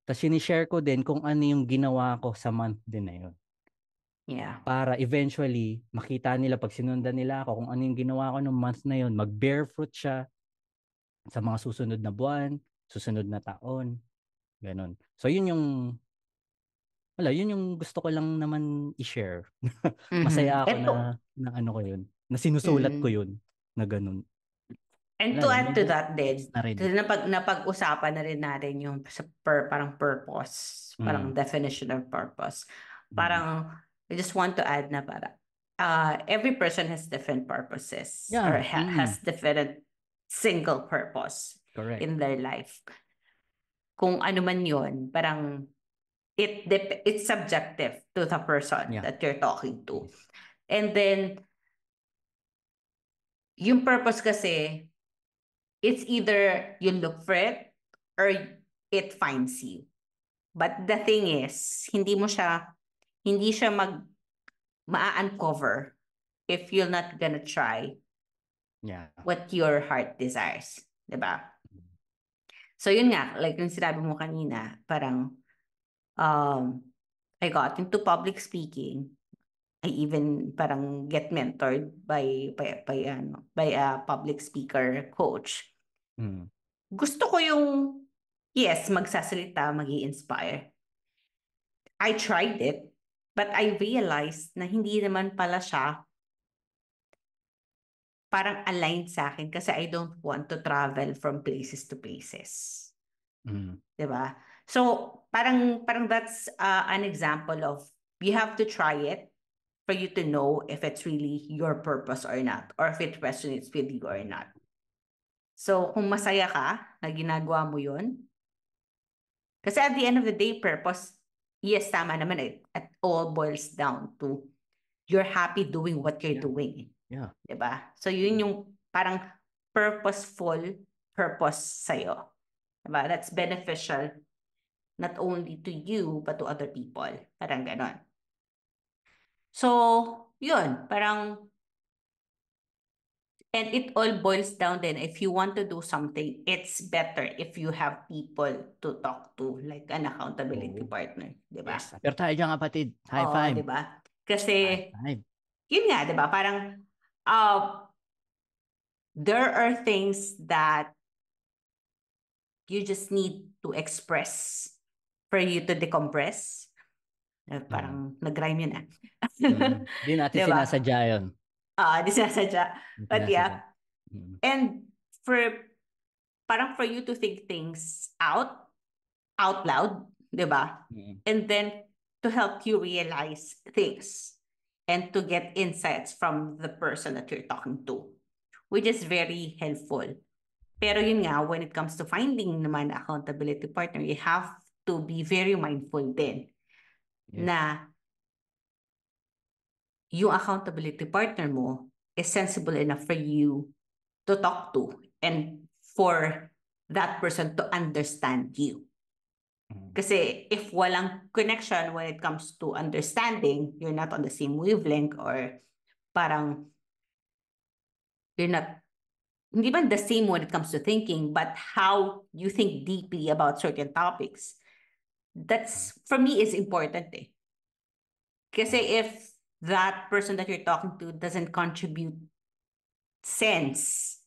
Tapos sinishare ko din kung ano yung ginawa ko sa month din na yun. Yeah. Para eventually, makita nila pag sinundan nila ako kung ano yung ginawa ko ng month na yun, mag-bear fruit siya sa mga susunod na buwan, susunod na taon. Ganon. So yun yung gusto ko lang naman i-share. Masaya ako Ito. na ano ko yun, na sinusulat ko Mm. yun, na ganun. And Wala to lang, add to medyo that stress din, na rin. kasi napag-usapan na rin natin yung sa parang purpose, parang Mm. definition of purpose. Mm. Parang, I just want to add na every person has different purposes or Yeah. Mm. has different single purpose Correct. in their life. Kung ano man yun, parang it's subjective to the person Yeah. that you're talking to. Yes. And then, yung purpose kasi, it's either you look for it or it finds you. But the thing is, hindi siya ma-uncover if you're not gonna try Yeah. what your heart desires. Diba? So yun nga, like yung sinabi mo kanina, parang um, I got into public speaking. I even parang get mentored by a public speaker coach. Mm. Gusto ko yung, yes, magsasalita, magi-inspire. I tried it, but I realized na hindi naman pala siya parang aligned sa akin kasi I don't want to travel from places to places. Mm. 'Di ba? So, parang that's an example of you have to try it for you to know if it's really your purpose or not, or if it resonates with you or not. So, kung masaya ka na ginagawa mo yun, kasi at the end of the day, purpose, yes, tama naman, it all boils down to you're happy doing what you're Yeah. doing. Yeah. Diba? So, yun yung parang purposeful purpose sa'yo. Diba? That's beneficial not only to you, but to other people. Parang ganon. So, yun, parang, and it all boils down then, if you want to do something, it's better if you have people to talk to, like an accountability Oo. partner. Diba? Yes. Pero tayo dyan, kapatid. High Oo, five. diba? Kasi, High five. yun nga, diba? Parang, there are things that you just need to express for you to decompress. Mm. Parang nag-rhyme yun ah. Mm. Di natin Diba? sinasadya yun. Di sinasadya. Di But sinasadya. yeah. Mm. And parang for you to think things out loud, diba? Mm. And then to help you realize things and to get insights from the person that you're talking to, which is very helpful. Pero yun nga, when it comes to finding naman accountability partner, you have to be very mindful din Yes. na yung accountability partner mo is sensible enough for you to talk to and for that person to understand you. Kasi if walang connection when it comes to understanding, you're not on the same wavelength or parang you're not, hindi ba the same when it comes to thinking, but how you think deeply about certain topics. That's, for me, is important eh. Kasi if that person that you're talking to doesn't contribute sense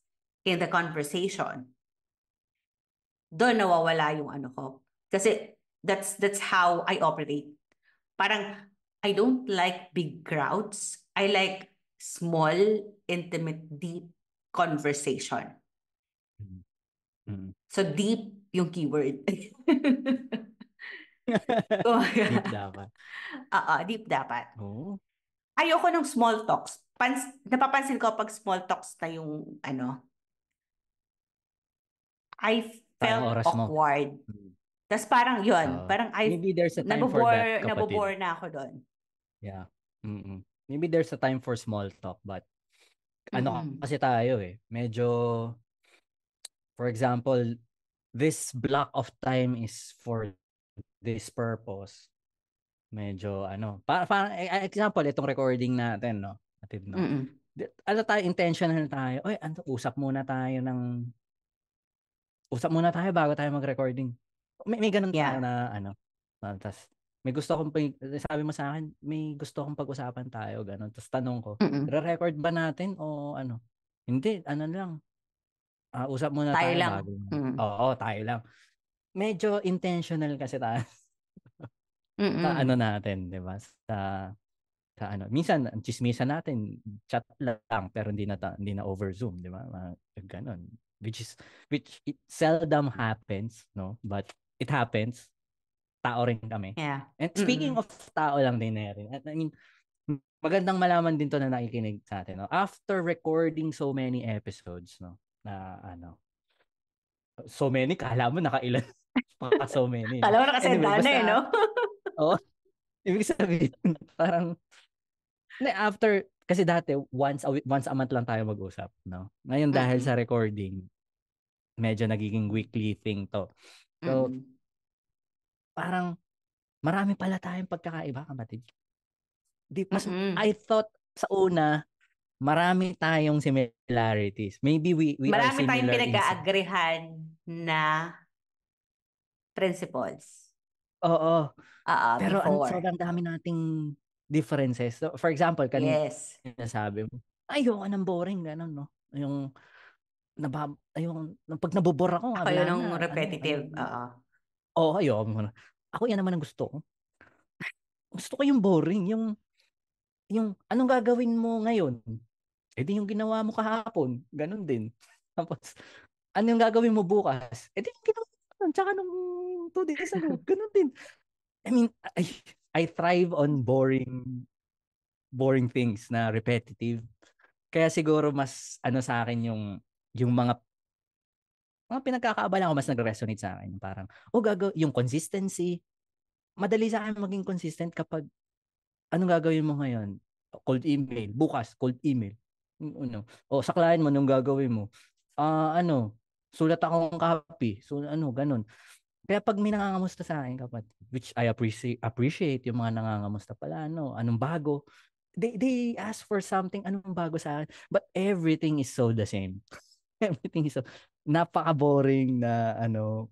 in the conversation, doon nawawala yung ano ko. Kasi that's how I operate. Parang I don't like big crowds. I like small, intimate, deep conversation. So deep yung keyword. Deep dapat. Deep dapat. Oo. Ayoko ng small talks. Napapansin ko pag small talks na yung ano, I Sayang felt oras mo. awkward. Tapos parang yun, parang maybe there's a time for that, kapatid. nabobore na ako doon. Yeah. Maybe there's a time for small talk, but ano kasi tayo eh, medyo, for example, this block of time is for this purpose. Medyo ano, parang example, itong recording natin, no? Atid, no? Ano tayo, intentional tayo. Oy, usap muna tayo bago tayo mag-recording. May ganun tayo na ano. Tas may gusto akong sabi mo sa akin, may gusto akong pag-usapan tayo, ganun. Tapos tanong ko, re-record ba natin o ano? Hindi, ano lang. Usap muna tayo lang. bago. Oo, tayo lang. Medyo intentional kasi tayo. Sa ano natin, 'di ba? Sa ano, minsan ang chismisan natin chat lang pero hindi na over Zoom, 'di ba? Ganun. Which it seldom happens, no? But it happens. Tao rin kami. Yeah. And speaking of tao lang din na rin. I mean, magandang malaman din to na nakikinig sa atin, no? After recording so many episodes, no? Na ano, so many, kala mo nakailan pa so many. Kala mo nakasenda na eh, no? Oo. Ibig sabihin, parang, after, kasi dati, once a month lang tayo mag-usap, no? Ngayon, dahil sa recording, medyo nagiging weekly thing to. So, parang, marami pala tayong pagkakaiba, kapatid. I thought, sa una, marami tayong similarities. Maybe we are Marami tayong similar pinag-aagrihan na principles. Oo. Pero Before. sobrang dami nating differences. So, for example, kanina sabi mo, ayoko ng boring, gano'n, no? Yung pag nabobore ako, Ako wala yun na. yung repetitive. Ayoko mo na. Ako yan naman ang gusto ko. Gusto ko yung boring, yung anong gagawin mo ngayon? Di yung ginawa mo kahapon, ganun din. Tapos, ano yung gagawin mo bukas? Di yung ginawa mo kahapon, tsaka nung 2 days ago, ganun din. I mean, I thrive on boring things na repetitive. Kaya siguro mas ano sa akin yung mga pinagkakaabala ko mas nagre-resonate sa akin. Parang, yung consistency. Madali sa akin maging consistent kapag anong gagawin mo ngayon? Cold email. Bukas, cold email. Ano? O sa client mo, anong gagawin mo? Sulat akong copy. So, ganun. Kaya pag may nangangamusta sa akin, which I appreciate yung mga nangangamusta pala, anong bago? They ask for something, anong bago sa akin? But everything is so the same. Everything is so, napaka-boring na,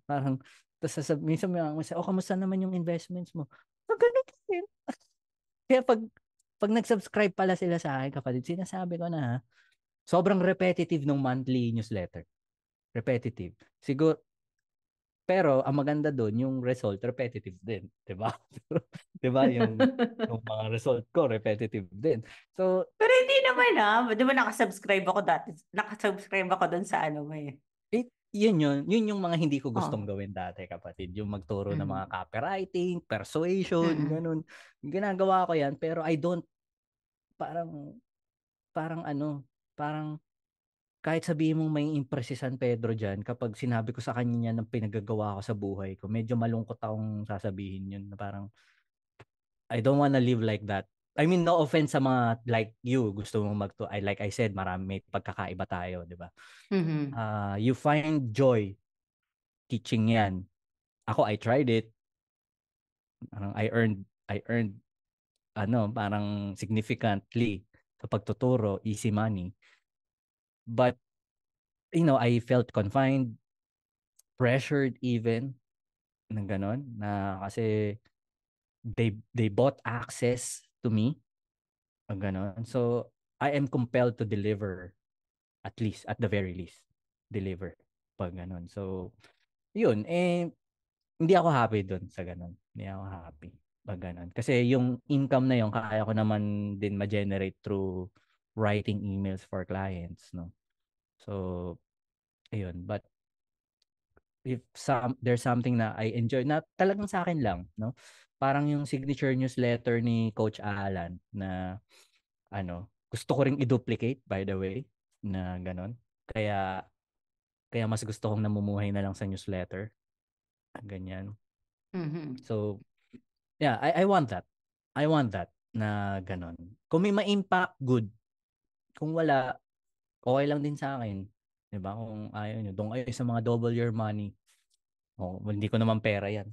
parang, tapos minsan may nangangamusta, kamusta naman yung investments mo? Ganun din. Kaya pag nag-subscribe pala sila sa akin, kapatid, sinasabi ko na, sobrang repetitive ng monthly newsletter. Repetitive. Siguro, pero ang maganda doon, yung result repetitive din, 'di ba? 'Di ba yung mga result ko repetitive din. So, pero hindi naman di ba nakasubscribe ako dati? Nakasubscribe ako doon sa ano mo eh. Yun yung mga hindi ko gustong gawin dati, kapatid. Yung magturo ng mga copywriting, persuasion, ganun. Ginagawa ko yan, pero I don't, parang kahit sabihin mong may impress si San Pedro dyan, kapag sinabi ko sa kanya ng pinagagawa ko sa buhay ko, medyo malungkot akong sasabihin yun, na parang, I don't wanna live like that. I mean, no offense sa mga like you, gusto mong like I said, marami pagkakaiba tayo, di ba? Mhm. You find joy teaching yan. Ako, I tried it. I earned, parang significantly sa pagtuturo, easy money. But, I felt confined, pressured even, ng ganon, na kasi they bought access to me, ng ganon. So, I am compelled to deliver, at least, at the very least, deliver, pag ganon. So, yun, hindi ako happy doon sa ganon. Hindi ako happy pag ganon. Kasi yung income na yun, kaya ko naman din ma-generate through writing emails for clients, no? So, ayun. But if there's something na I enjoy na talagang sa akin lang, no? Parang yung signature newsletter ni Coach Alan na gusto ko ring i-duplicate, by the way, na ganon. Kaya mas gusto kong namumuhay na lang sa newsletter, ganyan. Mhm. So, yeah, I want that. I want that na ganon. Kung may ma-impact, good. Kung wala, okay lang din sa akin. 'Di ba? Kung ayaw nyo, doon kayo sa mga double your money. Hindi ko naman pera yan.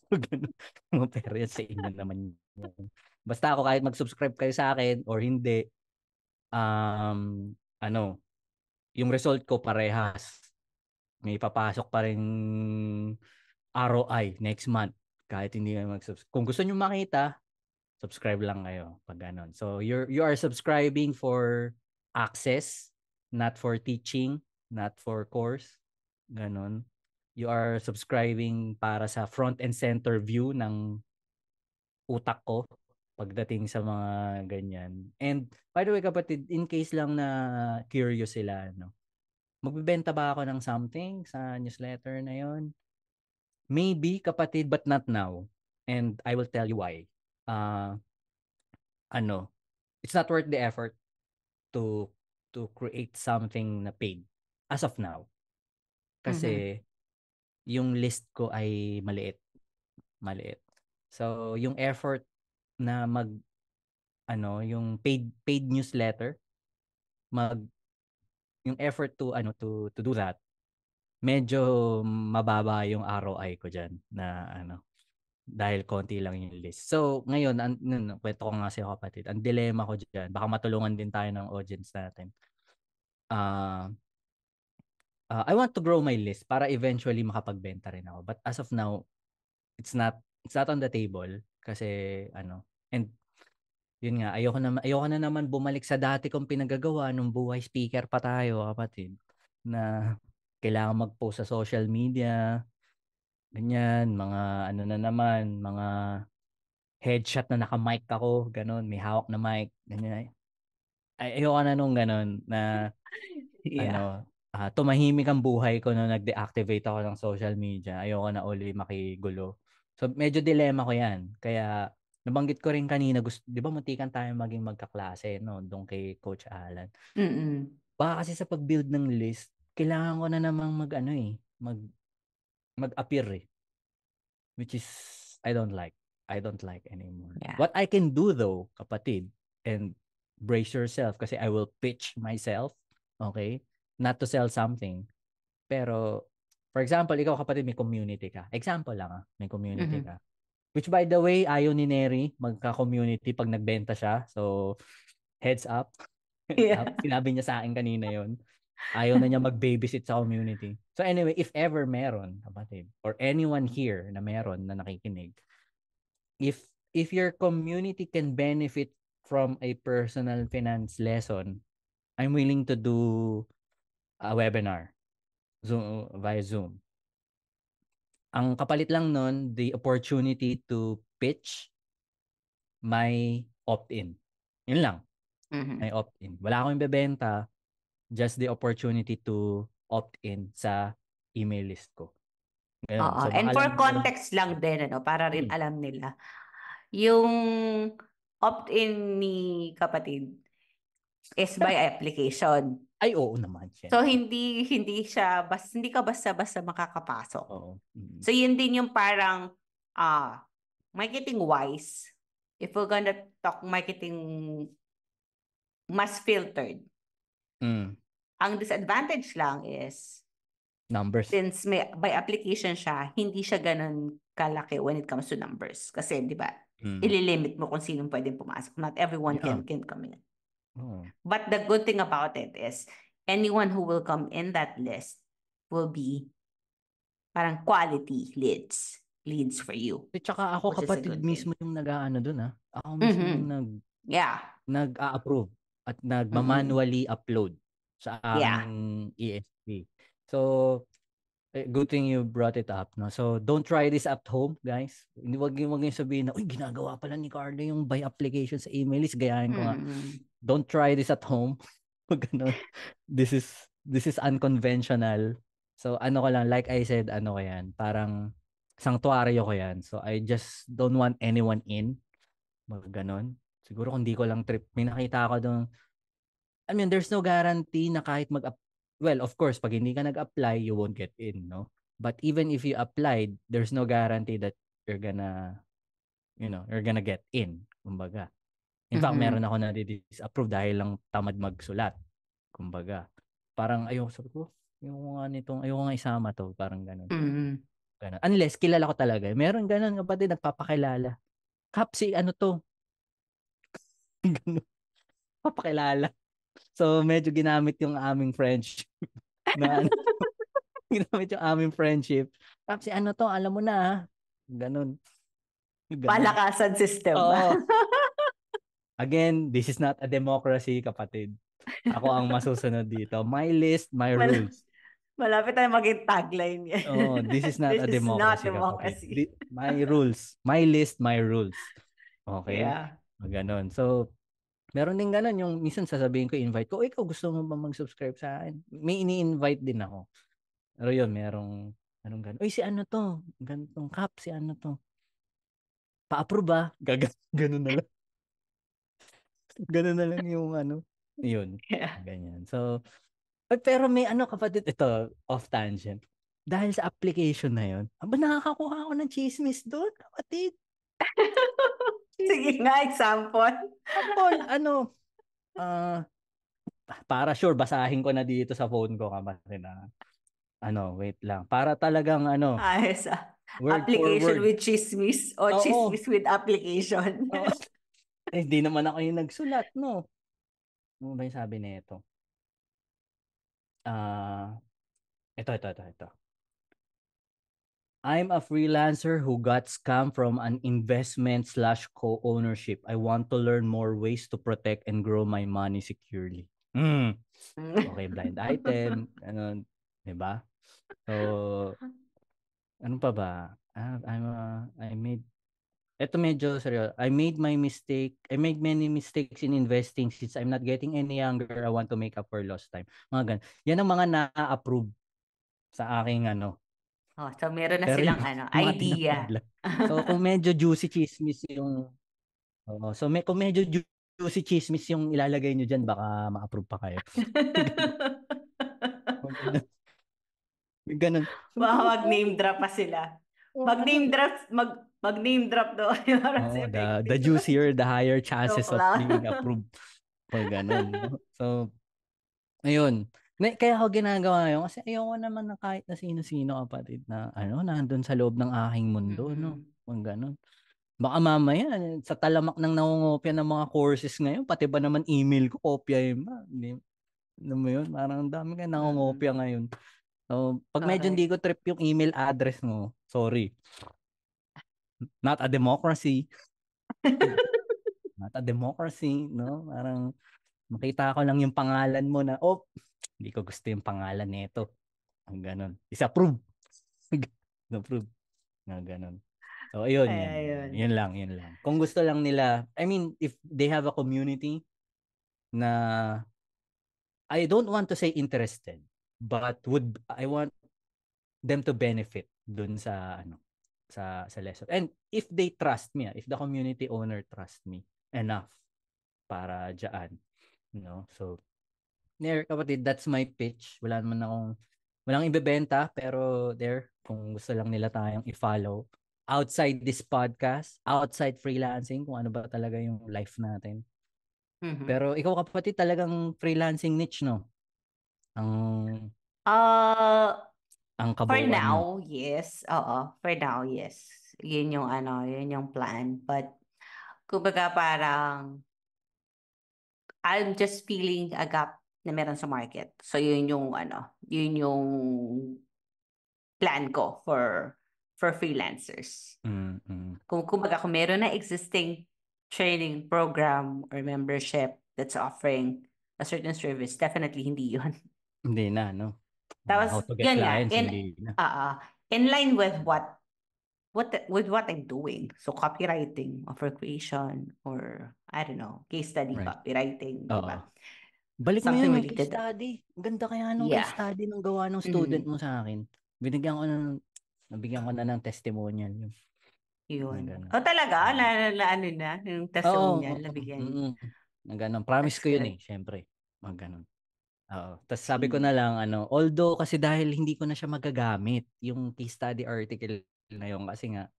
Ganun. Mga pera yan sa inyo naman yan. Basta ako kahit mag-subscribe kayo sa akin or hindi, um, ano, yung result ko parehas. May papasok pa rin ROI next month kahit hindi kayo mag-subscribe. Kung gusto niyo makita, subscribe lang kayo pag ganon. So you are subscribing for access, not for teaching, not for course. Ganon. You are subscribing para sa front and center view ng utak ko pagdating sa mga ganyan. And by the way kapatid, in case lang na curious sila, magbebenta ba ako ng something sa newsletter na yon? Maybe kapatid, but not now. And I will tell you why. Uh, ano, it's not worth the effort to create something na paid as of now. Mhm. Kasi yung list ko ay maliit, maliit. So yung effort na yung paid newsletter, mag yung effort to to do that, medyo mababa yung ROI ko diyan na dahil konti lang yung list. So ngayon kwento ko nga sa kapatid, ang dilemma ko diyan, baka matulungan din tayo ng audience natin. Ah I want to grow my list para eventually makapagbenta rin ako. But as of now, it's not on the table kasi and yun nga, ayoko na naman bumalik sa dati kong pinagagawa nung buhay speaker pa tayo, kapatid, na kailangan mag-post sa social media, ganyan, mga na naman, mga headshot na naka-mic ako, ganun, may hawak na mic, ganyan. Ayoko na nung ganun na Yeah. tumahimik ang buhay ko nung nag-deactivate ako ng social media. Ayoko na uli makigulo. So, medyo dilemma ko yan. Kaya, nabanggit ko rin kanina, di ba muntikan tayo maging magkaklase, no? Doon kay Coach Alan. Mm. Baka kasi sa pag-build ng list, kailangan ko na namang mag-appear eh. Which is, I don't like. I don't like anymore. Yeah. What I can do though, kapatid, and brace yourself kasi I will pitch myself, okay? Not to sell something. Pero, for example, ikaw kapatid, may community ka. Example lang may community Mhm. ka. Which by the way, ayaw ni Neri magka-community pag nagbenta siya. So, heads up. Heads Yeah. up. Sinabi niya sa akin kanina yon. Ayaw na niya mag-babysit sa community. So anyway, if ever meron, kapatid, or anyone here na meron na nakikinig, if your community can benefit from a personal finance lesson, I'm willing to do a webinar via Zoom. Ang kapalit lang nun, the opportunity to pitch my opt-in. Yun lang, my Mhm. opt-in. Wala akong ibebenta, just the opportunity to opt-in sa email list ko. Ganun. Oo. So And baka for lang meron. context lang din, para rin Hmm. alam nila, yung opt-in ni kapatid is by application. Ay, oo naman, So syempre. hindi ka basta-basta makakapasok. Oo. Mm. So yun din yung parang, ah, marketing wise. if we're gonna talk marketing mas filtered, ang disadvantage lang is Numbers. since may by application siya, hindi siya ganun kalaki when it comes to numbers. Kasi, di ba, ililimit mo kung sino pwedeng pumasok. Not everyone Yeah. can come in. Oh. But the good thing about it is anyone who will come in that list will be parang quality leads for you. At saka ako, Which is a kapatid, good mismo thing. yung nag-aano dun, ha? Ako mismo yung Yeah. nag-a-approve at nagma-manually upload sa aking Yeah. ESP. So, good thing you brought it up, no? So, don't try this at home, guys. Hindi, wag yung sabihin na, uy, ginagawa pala ni Carlo yung by application sa email list. Gayahin ko nga. Don't try this at home. Ganun. This is unconventional. So, ano ko lang, like I said, ano ko yan, parang sanctuaryo ko yan. So, I just don't want anyone in. Ganon. Siguro kung di ko lang trip, may nakita ako doon. I mean, there's no guarantee na kahit well, of course, pag hindi ka nag-apply, you won't get in, no? But even if you applied, there's no guarantee that you're gonna, you're gonna get in, kumbaga. In fact, meron ako na disapprove dahil lang tamad magsulat, kumbaga. Parang sabi ko, ayoko nga isama to, parang ganun. Ganun. Unless kilala ko talaga. Meron ganun, kapatid, nagpapakilala. Kap, si ano to? Ganun. Papakilala. So, medyo ginamit yung aming friendship na ginamit yung aming friendship. Tapos ano to, alam mo na, ganun. Palakasan system. Oo. Again, this is not a democracy, kapatid. Ako ang masusunod dito. My list, my rules. Malapit tayo maging tagline yan. Oh, this is not This a is not democracy, kapatid. democracy. My rules. My list, my rules. Okay? Yeah. Ganon. So, meron din ganon. Yung minsan sasabihin ko, invite ko, ikaw gusto mo ba mag-subscribe sa akin? May ini-invite din ako. Pero yun, anong ganon. Uy, si ano to? Ganitong Kap, si ano to? Pa-approve ba? Ganon na lang. Ganon na lang yung yun. Yeah. Ganyan. So, pero may kapatid, ito, off tangent. Dahil sa application na yun, nakakakuha ako ng chismis doon, kapatid. Sige nga, example. Example, para sure, basahin ko na dito sa phone ko, kapatid, na, wait lang. Para talagang, Ayos word for application word. with chismis o Oo. chismis with application. Oo. Hindi naman ako yung nagsulat, no? Ano ba yung sabi nito? Ito. I'm a freelancer who got scammed from an investment/co-ownership. I want to learn more ways to protect and grow my money securely. Okay, blind item. Diba? So, ano pa ba? Ito medyo seryoso. I made many mistakes in investing since I'm not getting any younger. I want to make up for lost time. Mga ganun. Yan ang mga na-approve sa aking Oh, so meron na Pero silang yung mga idea. tinatawag lang. So kung medyo juicy chismis kung medyo juicy chismis yung ilalagay nyo dyan, baka ma-approve pa kayo. Ganun. So, Baka mag-name drop pa sila. Mag-name drop daw kayo para sa the effective. juicier, the higher chances Joke of lang. being approved. Pag ganun. No? So, ayun. Kaya ako ginagawa yun kasi ayoko naman na kahit na sino-sino, kapatid, na nandun sa loob ng aking mundo, no? Pag ganun. Baka mamaya, sa talamak ng nangungopia ng mga courses ngayon, pati ba naman email ko, kopyahin ba? Hindi, alam mo yun? Parang ang dami ka nangungopia ngayon. So, pag medyo hindi ko trip yung email address mo, sorry. Not a democracy. Not a democracy, no? Parang makita ko lang yung pangalan mo na, hindi ko gusto yung pangalan nito. Ang ganun. Disapprove. Disapprove. Nga ganun. So, ayun, yan. Yun lang. Kung gusto lang nila, I mean, if they have a community na, I don't want to say interested, but I want them to benefit dun sa, sa lesson. And if they trust me, if the community owner trust me enough para dyan, so, there, kapatid, that's my pitch. Walang ibebenta, pero there, kung gusto lang nila tayong i-follow, outside this podcast, outside freelancing, kung ano ba talaga yung life natin. Mhm. Pero ikaw kapatid, talagang freelancing niche, no? Ang For kabuuan mo. now, yes. Oo, for now, yes. Yun yung yun yung plan. But, kumbaga parang, I'm just feeling a gap na meron sa market. So, yun yung plan ko for freelancers. Kumbaga, kung meron na existing training program or membership that's offering a certain service, definitely hindi yun. Hindi na, no? How Tapos, to get yun nga, clients, hindi na. in line with what I'm doing. So, copywriting, offer creation, or, I don't know, case study Right. copywriting, di Oo. ba? Balik mo Something yun, yung case related. study. Ganda kaya nung case Yeah. study nung gawa ng student mo sa akin. Nabigyan ko na ng testimonial yun. Yun. Ganun. Talaga? Ano na? Yung testimonial, Oo. nabigyan. Na ganun. Promise That's ko yun good. syempre. Ganun. Oo. Tapos sabi ko See. na lang, although kasi dahil hindi ko na siya magagamit, yung case study article na yun, kasi nga,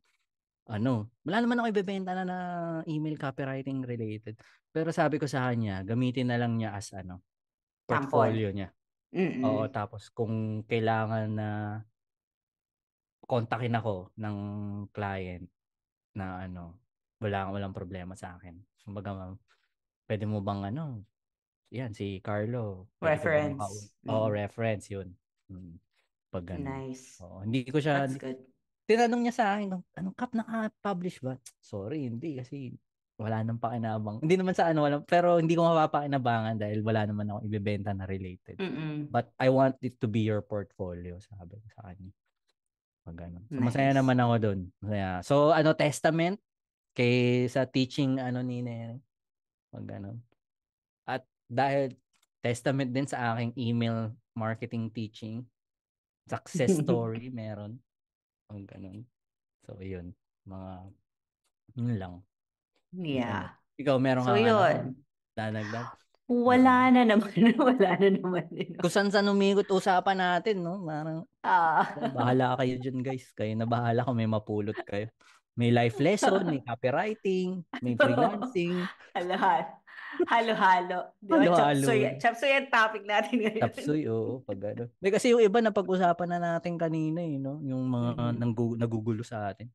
wala naman ako ibebenta na email copywriting related. Pero sabi ko sa kanya, gamitin na lang niya as Sample. portfolio niya. Oo, Mm-mm. tapos kung kailangan na kontakin ako ng client na walang problema sa akin. Kumbaga, ma'am, pwede mo bang yan, si Carlo, pwede ko bang Reference. reference yun. Pag ganun. Nice. Oo, hindi ko siya, That's good. tinanong niya sa akin, anong Kap, naka-publish ba? Sorry, hindi kasi wala nang pakinabang. Hindi naman sa pero hindi ko mapapakinabangan dahil wala naman ako ibebenta na related. Mm-mm. But I want it to be your portfolio, sabi ko sa kanya. Pag ganun. So masaya Nice. naman ako doon. Masaya. So testament kay sa teaching ni Nene. Pag ganun. At dahil testament din sa aking email marketing teaching, success story meron. Pag ganun. So yun, yun lang. Ganun. Yeah. Ikaw meron So, kang yun. dadagdag? Wala na naman. Wala na naman. Kung saan umikot usapan natin, no? Parang Ah. bahala kayo dyan, guys. Kayo na bahala kung may mapulot kayo. May life lesson, may copywriting, may freelancing. Halo-halo. Halo-halo. Di ba? Halo-halo. Chapsuy ang topic natin ngayon. Tapsoy, oo, pag May kasi yung iba na pag-usapan na natin kanina, no? Yung mga Mhm. nagugulo sa atin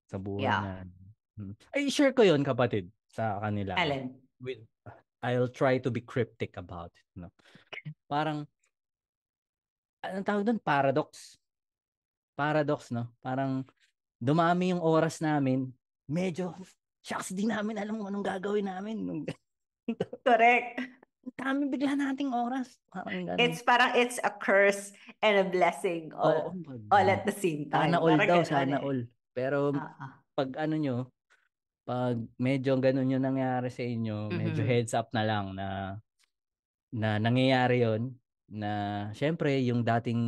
sa buhay Yeah. na. Ay, share ko yun, kapatid, sa kanila. Allen. With, I'll try to be cryptic about it, no? Parang, anong tawag doon? Paradox, no? Parang, dumami yung oras namin, medyo, shucks, di namin alam kung anong gagawin namin. Correct. Dami bigla nating oras. Parang ganun. It's a curse and a blessing Oo, all at the same sana time. all Parang daw, ganon sana eh. all. Pero pag pag medyo ganun yung nangyari sa inyo, medyo Mhm. heads up na lang na nangyayari yon, na syempre yung dating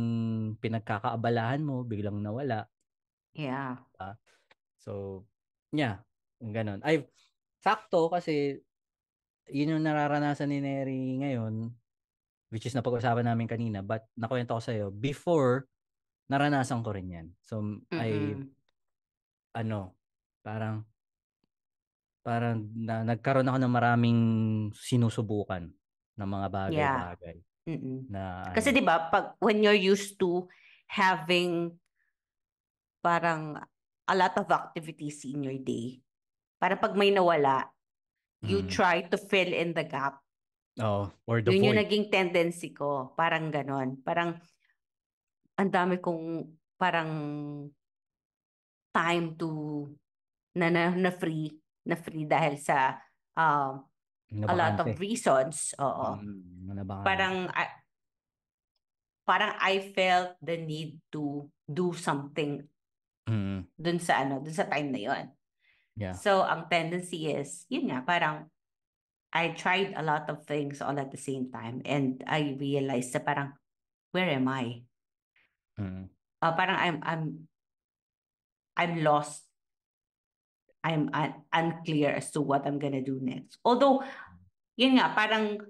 pinagkakaabalahan mo biglang nawala. Yeah. So, yeah, ganun. Ay, sakto kasi yun yung nararanasan ni Neri ngayon, which is napag-usapan namin kanina, but nakwento ko sa'yo, before, naranasan ko rin yan. So, Mm-mm. ano, parang, nagkaroon ako ng maraming sinusubukan ng mga Yeah. bagay-bagay Mm-mm. na Kasi 'di ba, when you're used to having parang a lot of activities in your day, para pag may nawala, you mm, try to fill in the gap. or the Yun yung void. naging tendency ko. Parang ganon. Parang ang dami kong parang time to na free dahil sa a lot Nabakante. of reasons. Oo. Nabakante. Parang parang I felt the need to do something Mm, dun sa time na yon. yeah. So ang tendency is, yun nga, parang I tried a lot of things all at the same time and I realized na parang where am I? Mm, Parang I'm lost. I'm unclear as to what I'm gonna do next. Although, yun nga, parang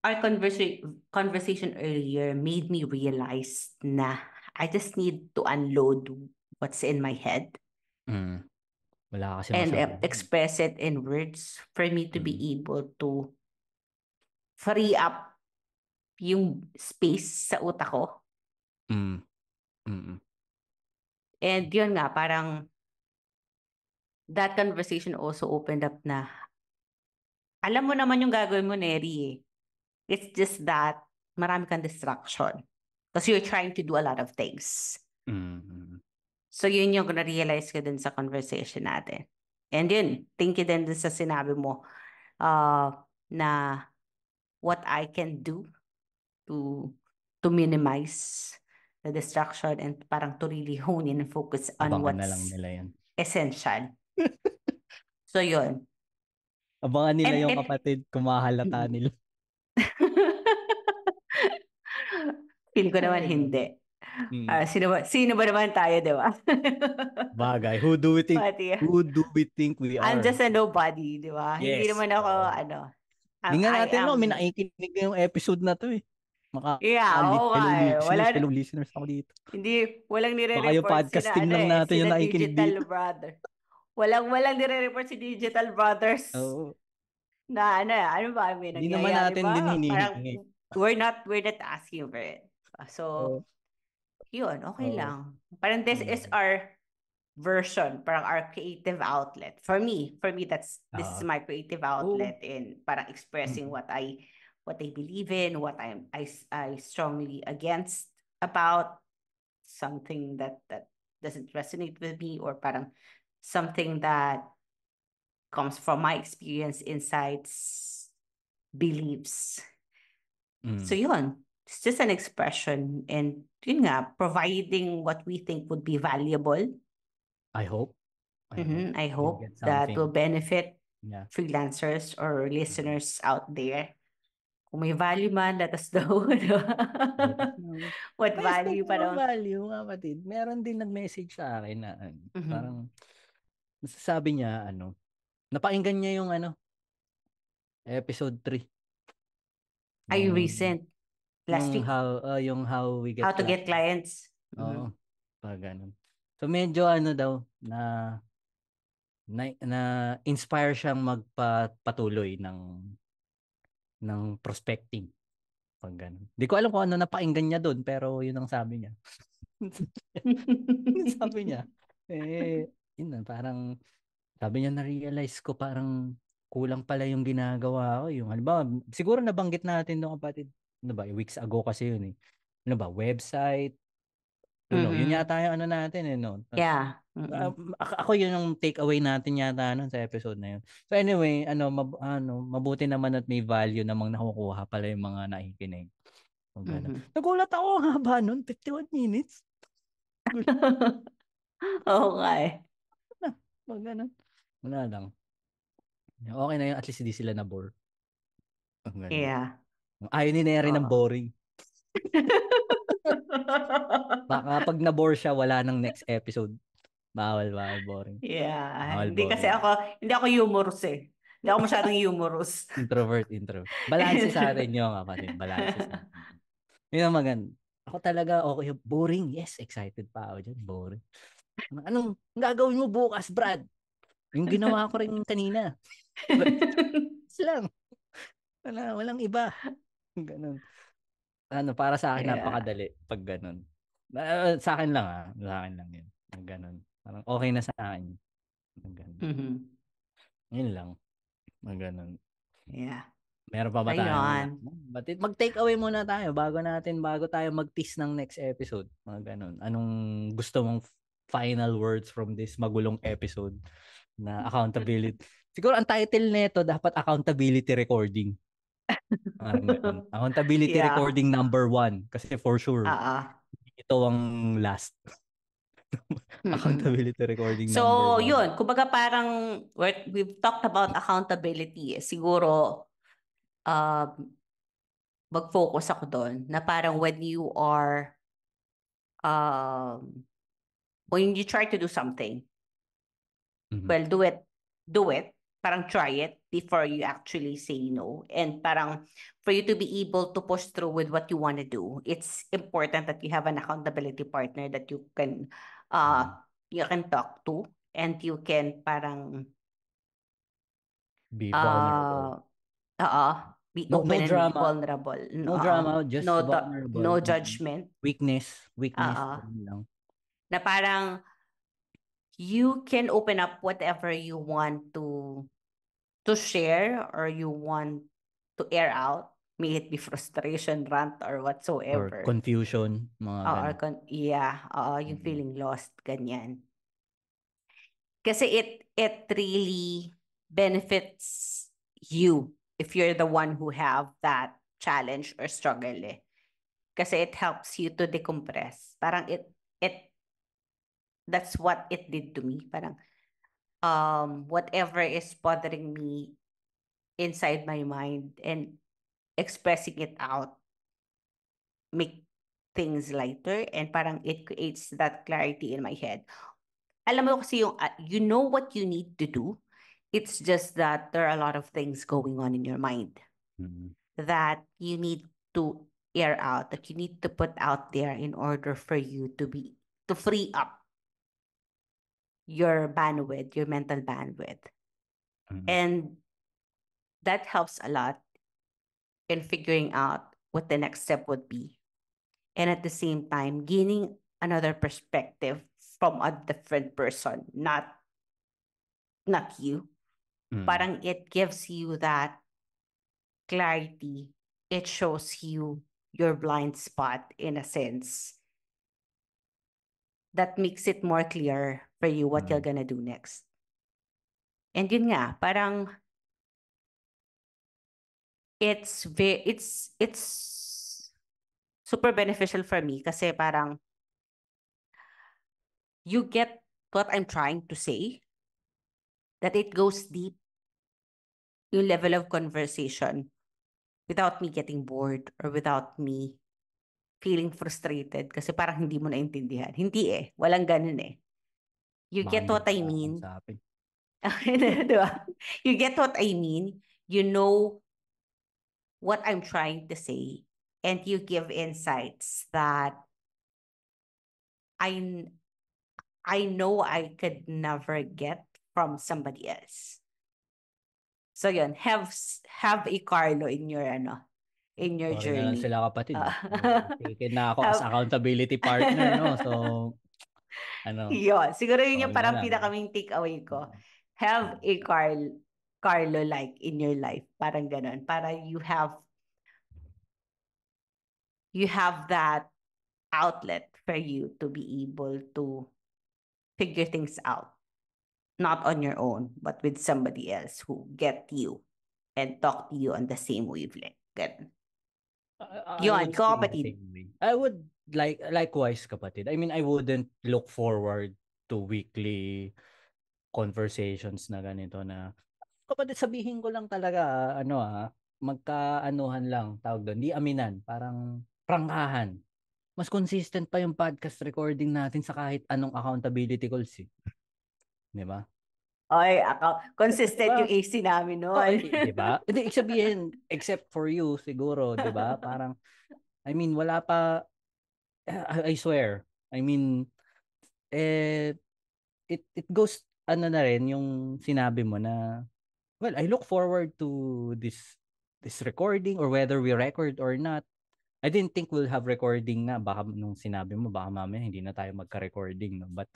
our conversation earlier made me realize na I just need to unload what's in my head. Mm. Wala kasi and masabi. express it in words for me to be Mm. able to free up yung space sa utak ko. Mm. Mm. And yun nga, parang that conversation also opened up na, alam mo naman yung gagawin mo, Neri eh. It's just that marami kang distraction. Because you're trying to do a lot of things. Mm. So yun yung na-realize ko din sa conversation natin. And yun, thank you din sa sinabi mo na what I can do to minimize the distraction and parang to really hone in and focus on Abangan na lang what's nila yan. essential. So yun. Abangan nila And yung kapatid, kumahalata nila. feel ko naman Ay, God. hindi. Mm. Sino ba naman tayo, di ba? Bagay. Who do we think Pati, we I'm are? just a nobody, di ba? Hindi Yes. naman ako, Oo. Tingnan I natin, am, no, may nakikinig yung episode na to eh. yeah, oo nga eh. Fellow listeners ako dito. Walang Baka yung nire-report podcasting lang natin yung sina nakikinig Digital dito. Brother. Walang nire-report si Digital Brothers Oo. na ano ba, may Hindi naman nangyayari natin din ba? Parang hinihingi. we're not asking for it. So, Oo. yun, okay Oo. lang. Parang this is our version, parang our creative outlet. For me, this is my creative Oo. outlet in parang expressing Mm. what I believe in, what I strongly against about something that doesn't resonate with me, or parang something that comes from my experience, insights, beliefs. So Mm. yun, it's just an expression, and yun nga, providing what we think would be valuable. I hope I we hope get that will something. benefit Yeah. freelancers or listeners out there. Kung may value man, let us know. Let us know. What value Speaking of parang. value, kapatid, meron din nag-message sa akin na Mhm. parang sabi niya, napakinggan niya yung episode 3. Ay, Nung, recent. Last week. yung how we How get to get clients. clients. Oo, pag ganun. So medyo daw, na inspire siyang magpatuloy ng prospecting. Pag ganun. Hindi ko alam kung ano napakinggan niya doon, pero yun ang sabi niya. Sabi niya, yun na, parang, sabi niya, na-realize ko parang kulang pala yung ginagawa ko. Yung, halimbawa, siguro nabanggit natin nung kapatid, weeks ago kasi yun eh. Website, yun Mhm. yata yung natin no. Tas, Yeah. Mm-mm. ako yun yung take away natin yata nun sa episode na yun. So anyway, mabuti naman at may value namang nakukuha pala yung mga nakikinig. So, ganun. Mhm. Nagulat ako, ang haba nun, 51 minutes. Oo nga eh. Pag ganun. Wala lang. Okay na yun, at least hindi sila na-bore. Pag ganun. Yeah. Ayaw ni Neri ng Oo. boring. Baka pag na-bore siya, wala nang next episode. Bawal boring. Yeah. Bawal Hindi kasi boring. hindi ako humorous eh. Hindi ako masyadong humorous. Introvert. Balanse sa atin yung kapatid. Balanse sa atin. Yun ang maganda. Ako talaga, okay, boring. Yes, excited pa ako dyan. Boring. Anong gagawin mo bukas, Brad? Yung ginawa ko rin kanina. Yes lang. Walang iba. Ganun. Para sa akin, Yeah. napakadali pag ganun. Sa akin lang Sa akin lang yun. Ganun. Parang okay na sa akin. Ganun. Mhm. Yun lang. Ganun. Yeah. Meron pa ba tayong Ayun. mag-take away muna tayo bago tayo mag-tease ng next episode. Mga ganun. Anong gusto mong final words from this magulong episode na accountability? Siguro ang title nito dapat accountability recording. Parang ganun. Accountability Yeah. recording number 1 kasi for sure Ah. ito ang last. Mm-mm. Accountability recording number So, 1. yun. Kumbaga parang we've talked about accountability. Siguro, um, mag-focus ako doon na parang um, when you try to do something, Mhm. well, do it, parang try it before you actually say no. And parang for you to be able to push through with what you want to do, it's important that you have an accountability partner that you can Mhm. talk to. and you can parang Be vulnerable. be No, open no and drama. vulnerable. No drama, just vulnerable. No judgment. Weakness, Oo. ganun lang. Na parang you can open up whatever you want to share or you want to air out, may it be frustration, rant, or Or whatsoever. confusion, mga ganun. Yung Mm. feeling lost, ganyan. Kasi it really benefits you if you're the one who have that challenge or struggle eh. Kasi it helps you to decompress. Parang it that's what it did to me. Parang whatever is bothering me inside my mind and expressing it out make things lighter and parang it creates that clarity in my head. Alam mo kasi yung you know what you need to do. It's just that there are a lot of things going on in your mind Mm. that you need to air out, that you need to put out there in order for you to free up your bandwidth, your mental bandwidth. Mm. And that helps a lot in figuring out what the next step would be. And at the same time, gaining another perspective from a different person, not you. Mm. Parang it gives you that clarity. It shows you your blind spot in a sense that makes it more clear for you what you're gonna do next. And yun nga, parang it's super beneficial for me kasi parang you get what I'm trying to say, that it goes deep yung level of conversation without me getting bored or without me feeling frustrated kasi parang hindi mo naintindihan. Hindi eh. Walang ganun eh. You Baka get hindi what mo I mean. kakausapin. Diba? You get what I mean. You know what I'm trying to say. And you give insights that I I know I could never get from somebody else. So yun, have a Carlo in your in your Sorry na lang journey. sila kapatid. Uh, Taken na ako as have accountability partner, no? So, ano, yun, siguro yun yung sorry na parang lang. pinakaming take away ko. Oo. Have a Carlo like in your life. Parang ganun. Para you have that outlet for you to be able to figure things out. Not on your own, but with somebody else who get you and talk to you on the same wavelength. Ganun. I Yun, would ko feel the kapatid. same way. I would likewise kapatid. I mean, I wouldn't look forward to weekly conversations na ganito na kapatid sabihin ko lang talaga magkaanuhan lang tawag doon, di aminan, parang prangkahan. Mas consistent pa yung podcast recording natin sa kahit anong accountability calls eh. Di ba? Ay, ako, Di consistent ba? yung AC namin Oh, noon. di ba? Hindi, ibig sabihin, except for you, siguro, di ba? Parang, I mean, wala pa, I swear, I mean, eh, it goes, ano na rin, yung sinabi mo na, well, I look forward to this recording or whether we record or not. I didn't think we'll have recording na. Baka nung sinabi mo, baka mamaya hindi na tayo magka-recording, no? But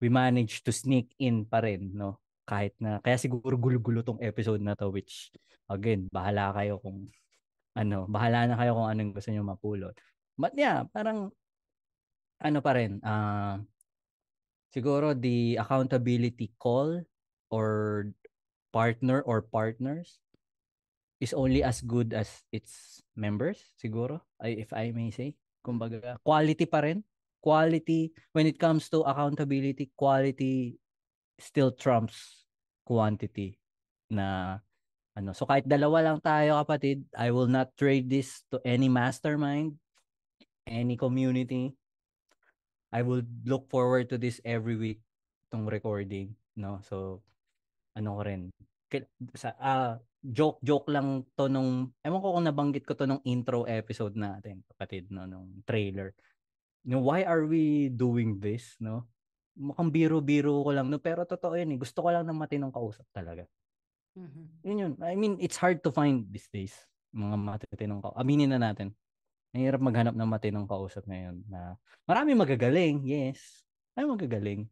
we managed to sneak in pa rin, no? Kahit na, kaya siguro gulo-gulo tong episode na to, which, again, bahala na kayo kung anong gusto nyo mapulot. But yeah, parang, ano pa rin, siguro the accountability call or partner or partners is only as good as its members, siguro, if I may say. Kumbaga, quality pa rin. Quality, when it comes to accountability, quality still trumps quantity na so kahit dalawa lang tayo kapatid, I will not trade this to any mastermind, any community. I will look forward to this every week, tong recording, no? So ano ko rin sa joke lang to nung ewan ko kung nabanggit ko to nung intro episode natin kapatid, no, nung trailer. No, why are we doing this, no? mukhang biro-biro ko lang, no? Pero totoo yun eh. Gusto ko lang ng matinong kausap talaga. Mhm. Yun yun. I mean, it's hard to find these days. Mga matitinong kausap. Aminin na natin. Mahirap maghanap ng matinong kausap ngayon na marami magagaling, yes. Ay magagaling.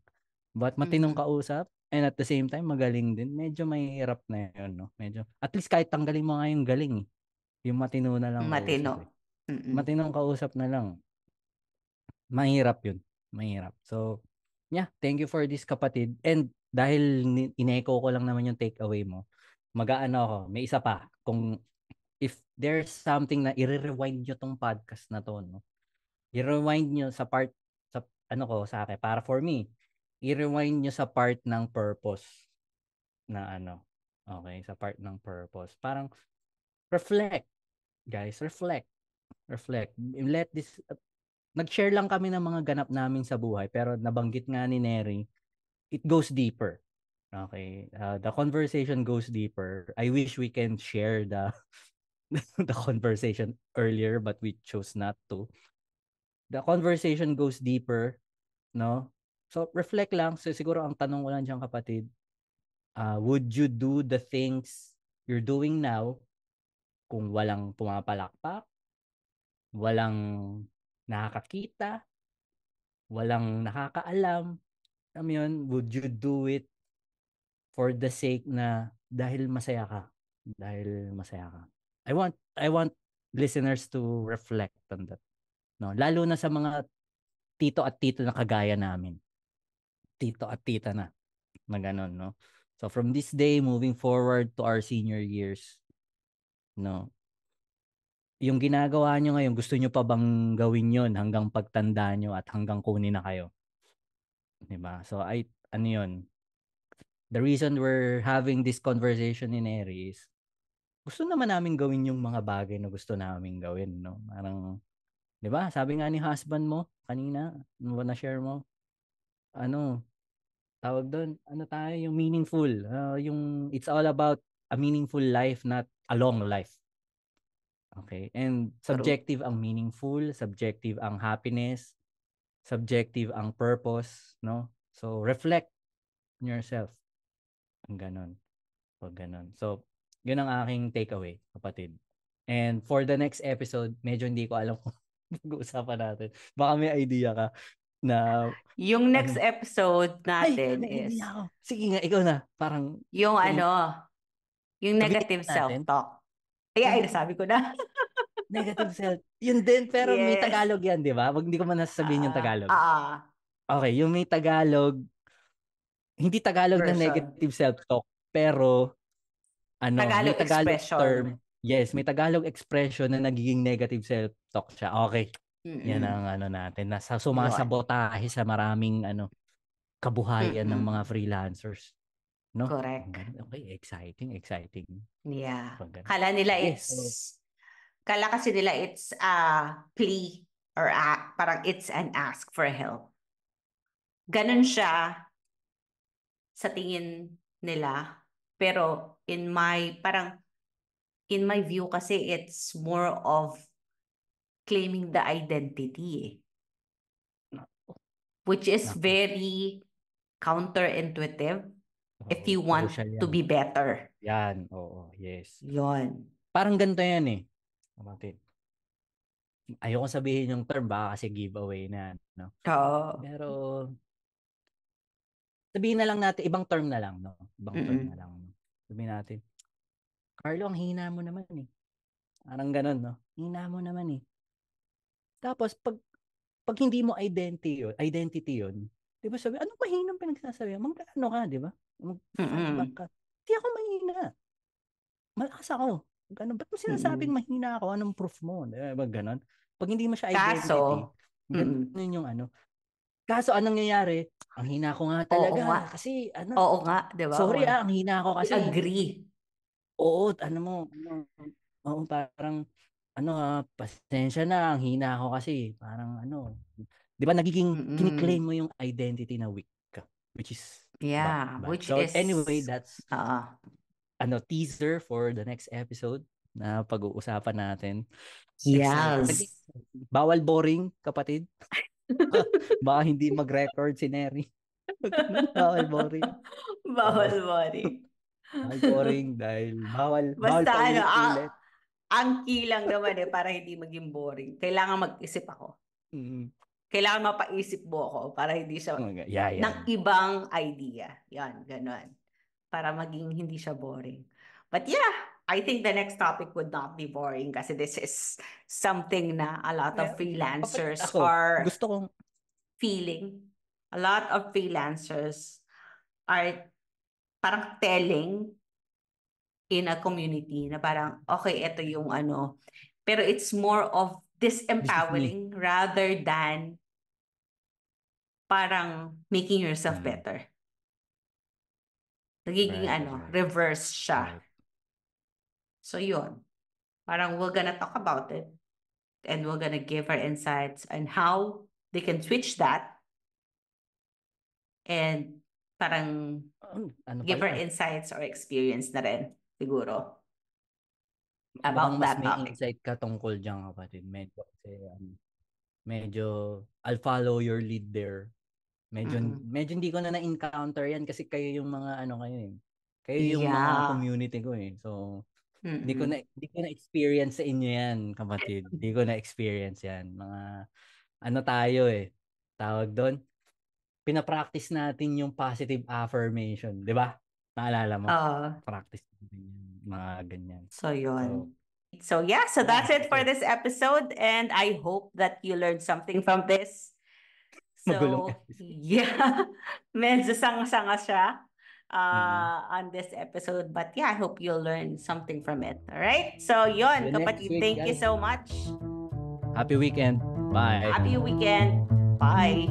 But matinong Mhm. kausap and at the same time magaling din. Medyo mahirap na yun, no? Medyo, at least kahit tanggalin mo nga yung galing eh. Yung matino na lang Matino. kausap eh. Mm-mm. Matinong kausap na lang. Mahirap yun. Mahirap. So, yeah, thank you for this kapatid. And dahil in-echo ko lang naman yung takeaway mo, mag-aano ako, may isa pa. Kung if there's something na i-rewind nyo tong podcast na to, no? I-rewind nyo sa part, sa ano ko, sa akin, para for me, i-rewind nyo sa part ng purpose na ano. Okay, sa part ng purpose. Parang reflect, guys, reflect. Reflect. Let this nag-share lang kami ng mga ganap namin sa buhay pero nabanggit nga ni Neri, it goes deeper. Okay. The conversation goes deeper. I wish we can share the the conversation earlier but we chose not to. The conversation goes deeper, no? So reflect lang. So siguro ang tanong ko lang diyan kapatid, would you do the things you're doing now kung walang pumapalakpak, walang nakakakita, walang nakakaalam? Alam mo yun, would you do it for the sake na dahil masaya ka? Dahil masaya ka. I want listeners to reflect on that. No, lalo na sa mga tito at tito na kagaya namin. Tito at tita na ganun, no? So from this day moving forward to our senior years, no. Yung ginagawa nyo ngayon, gusto nyo pa bang gawin yon hanggang pagtanda nyo at hanggang kunin na kayo? 'Di ba? So ano yun? The reason we're having this conversation in Eri is gusto naman namin gawin yung mga bagay na gusto namin gawin, no? Parang, 'di ba? Sabi nga ni husband mo kanina, ano na share mo? Ano, tawag doon, ano tayo, yung meaningful, yung it's all about a meaningful life, not a long life. Okay? And True. subjective ang meaningful, subjective ang happiness, subjective ang purpose, no? So reflect on yourself. Ang ganon. Pag ganon. So, yun ang aking takeaway, kapatid. And for the next episode, medyo hindi ko alam kung pag-uusapan natin. Baka may idea ka na Yung next ano. episode Ay, natin may idea is ako. Sige nga, ikaw na. Parang yung kung yung sabihin negative natin, self-talk. Ay, hindi, sabi ko na. negative self. Yun din, pero may Yes. Tagalog yan, di ba? Wag hindi ko man nasasabihin yung Ah, Tagalog. ah, Okay, yung may Tagalog, hindi Tagalog na version. negative self-talk, pero may Tagalog Tagalog expression. term. Yes, may Tagalog expression na nagiging negative self-talk siya. Okay. Yan Mm-mm. ang natin. Nasa Yun. sumasabotahe sa maraming kabuhayan ng mga Mm-mm. freelancers, no? Ang Correct. ganun. Okay, exciting, exciting. Yeah. Pag ganun. Kala nila Sige, so kala kasi nila it's a plea or parang it's an ask for help. Ganun siya sa tingin nila. Pero in my view kasi it's more of claiming the identity, which is nako, very counterintuitive if you want crucial to yan. be better. Yan, oo, yes. Yon. Parang ganito yan eh. Kapatid. Ayoko sabihin yung term baka kasi giveaway na, no? So, Pero sabihin na lang natin, ibang term na lang, no? Ibang term na mm-mm. lang. No? Sabihin natin, Carlo, ang hina mo naman eh. Parang ganun, no? Hina mo naman eh. Tapos, pag hindi mo identity yun, di ba sabi, ano mahinang pinagsasabi? Ano ka, di ba? Mag-fight back Mm-mm. ka. Hindi ako mahina. Malakas ako. Ganun. Ba't mo sinasabing Mm-mm. mahina ako? Anong proof mo? Di ba ganun? Pag hindi mo siya identity, Kaso, mm-mm. ganun yung ano. Kaso anong nangyayari? Ang hina ko nga Oo nga. talaga. Kasi Oo nga, di ba? sorry ang hina ko I kasi. agree. Oo, oo, parang, pasensya na, ang hina ko kasi. Parang di ba nagiging, kiniklaim Mm-mm. mo yung identity na weak ka, which is bad, Yeah, bad. which So anyway, is, that's, uh, teaser for the next episode na pag-uusapan natin. Exciting. yes. Bawal boring, kapatid. Baka hindi mag-record si Neri. Huwag ganun, bawal boring. Bawal boring. Bawal boring dahil bawal Basta paulit-ulit. ang key lang naman para hindi maging boring. Kailangan mag-isip ako. Mm. Kailangan mapaisip mo ako para hindi siya Yeah, ng ibang idea. Yan, ganun. Para maging hindi siya boring. But yeah, I think the next topic would not be boring kasi this is something na a lot of freelancers are gusto kong feeling. A lot of freelancers are parang telling in a community na parang, okay, ito yung ano. Pero it's more of disempowering rather than parang making yourself better. Nagiging reverse siya. Right. So yun. Parang we're gonna talk about it and we're gonna give our insights on how they can switch that and parang give our insights or experience na rin siguro about mas that may topic. insight ka tungkol dyan, kapatid. Medyo I'll follow your lead there. Medyo hindi ko na-encounter yan kasi kayo yung mga kayo eh. Kayo yung mga community ko eh. So hindi ko na experience sa inyo yan, kapatid. Hindi ko na experience yan. Mga tayo eh. Tawag doon. Pinapractice natin yung positive affirmation, 'di ba? Naalala mo? Practice natin yung mga ganyan. So yun. So yeah, so that's it for this episode and I hope that you learned something from this. So yeah, medyo sanga-sanga siya on this episode. But yeah, I hope you'll learn something from it. All right? So yun, kapatid, thank you so much. Happy weekend. Bye. Happy weekend. Bye.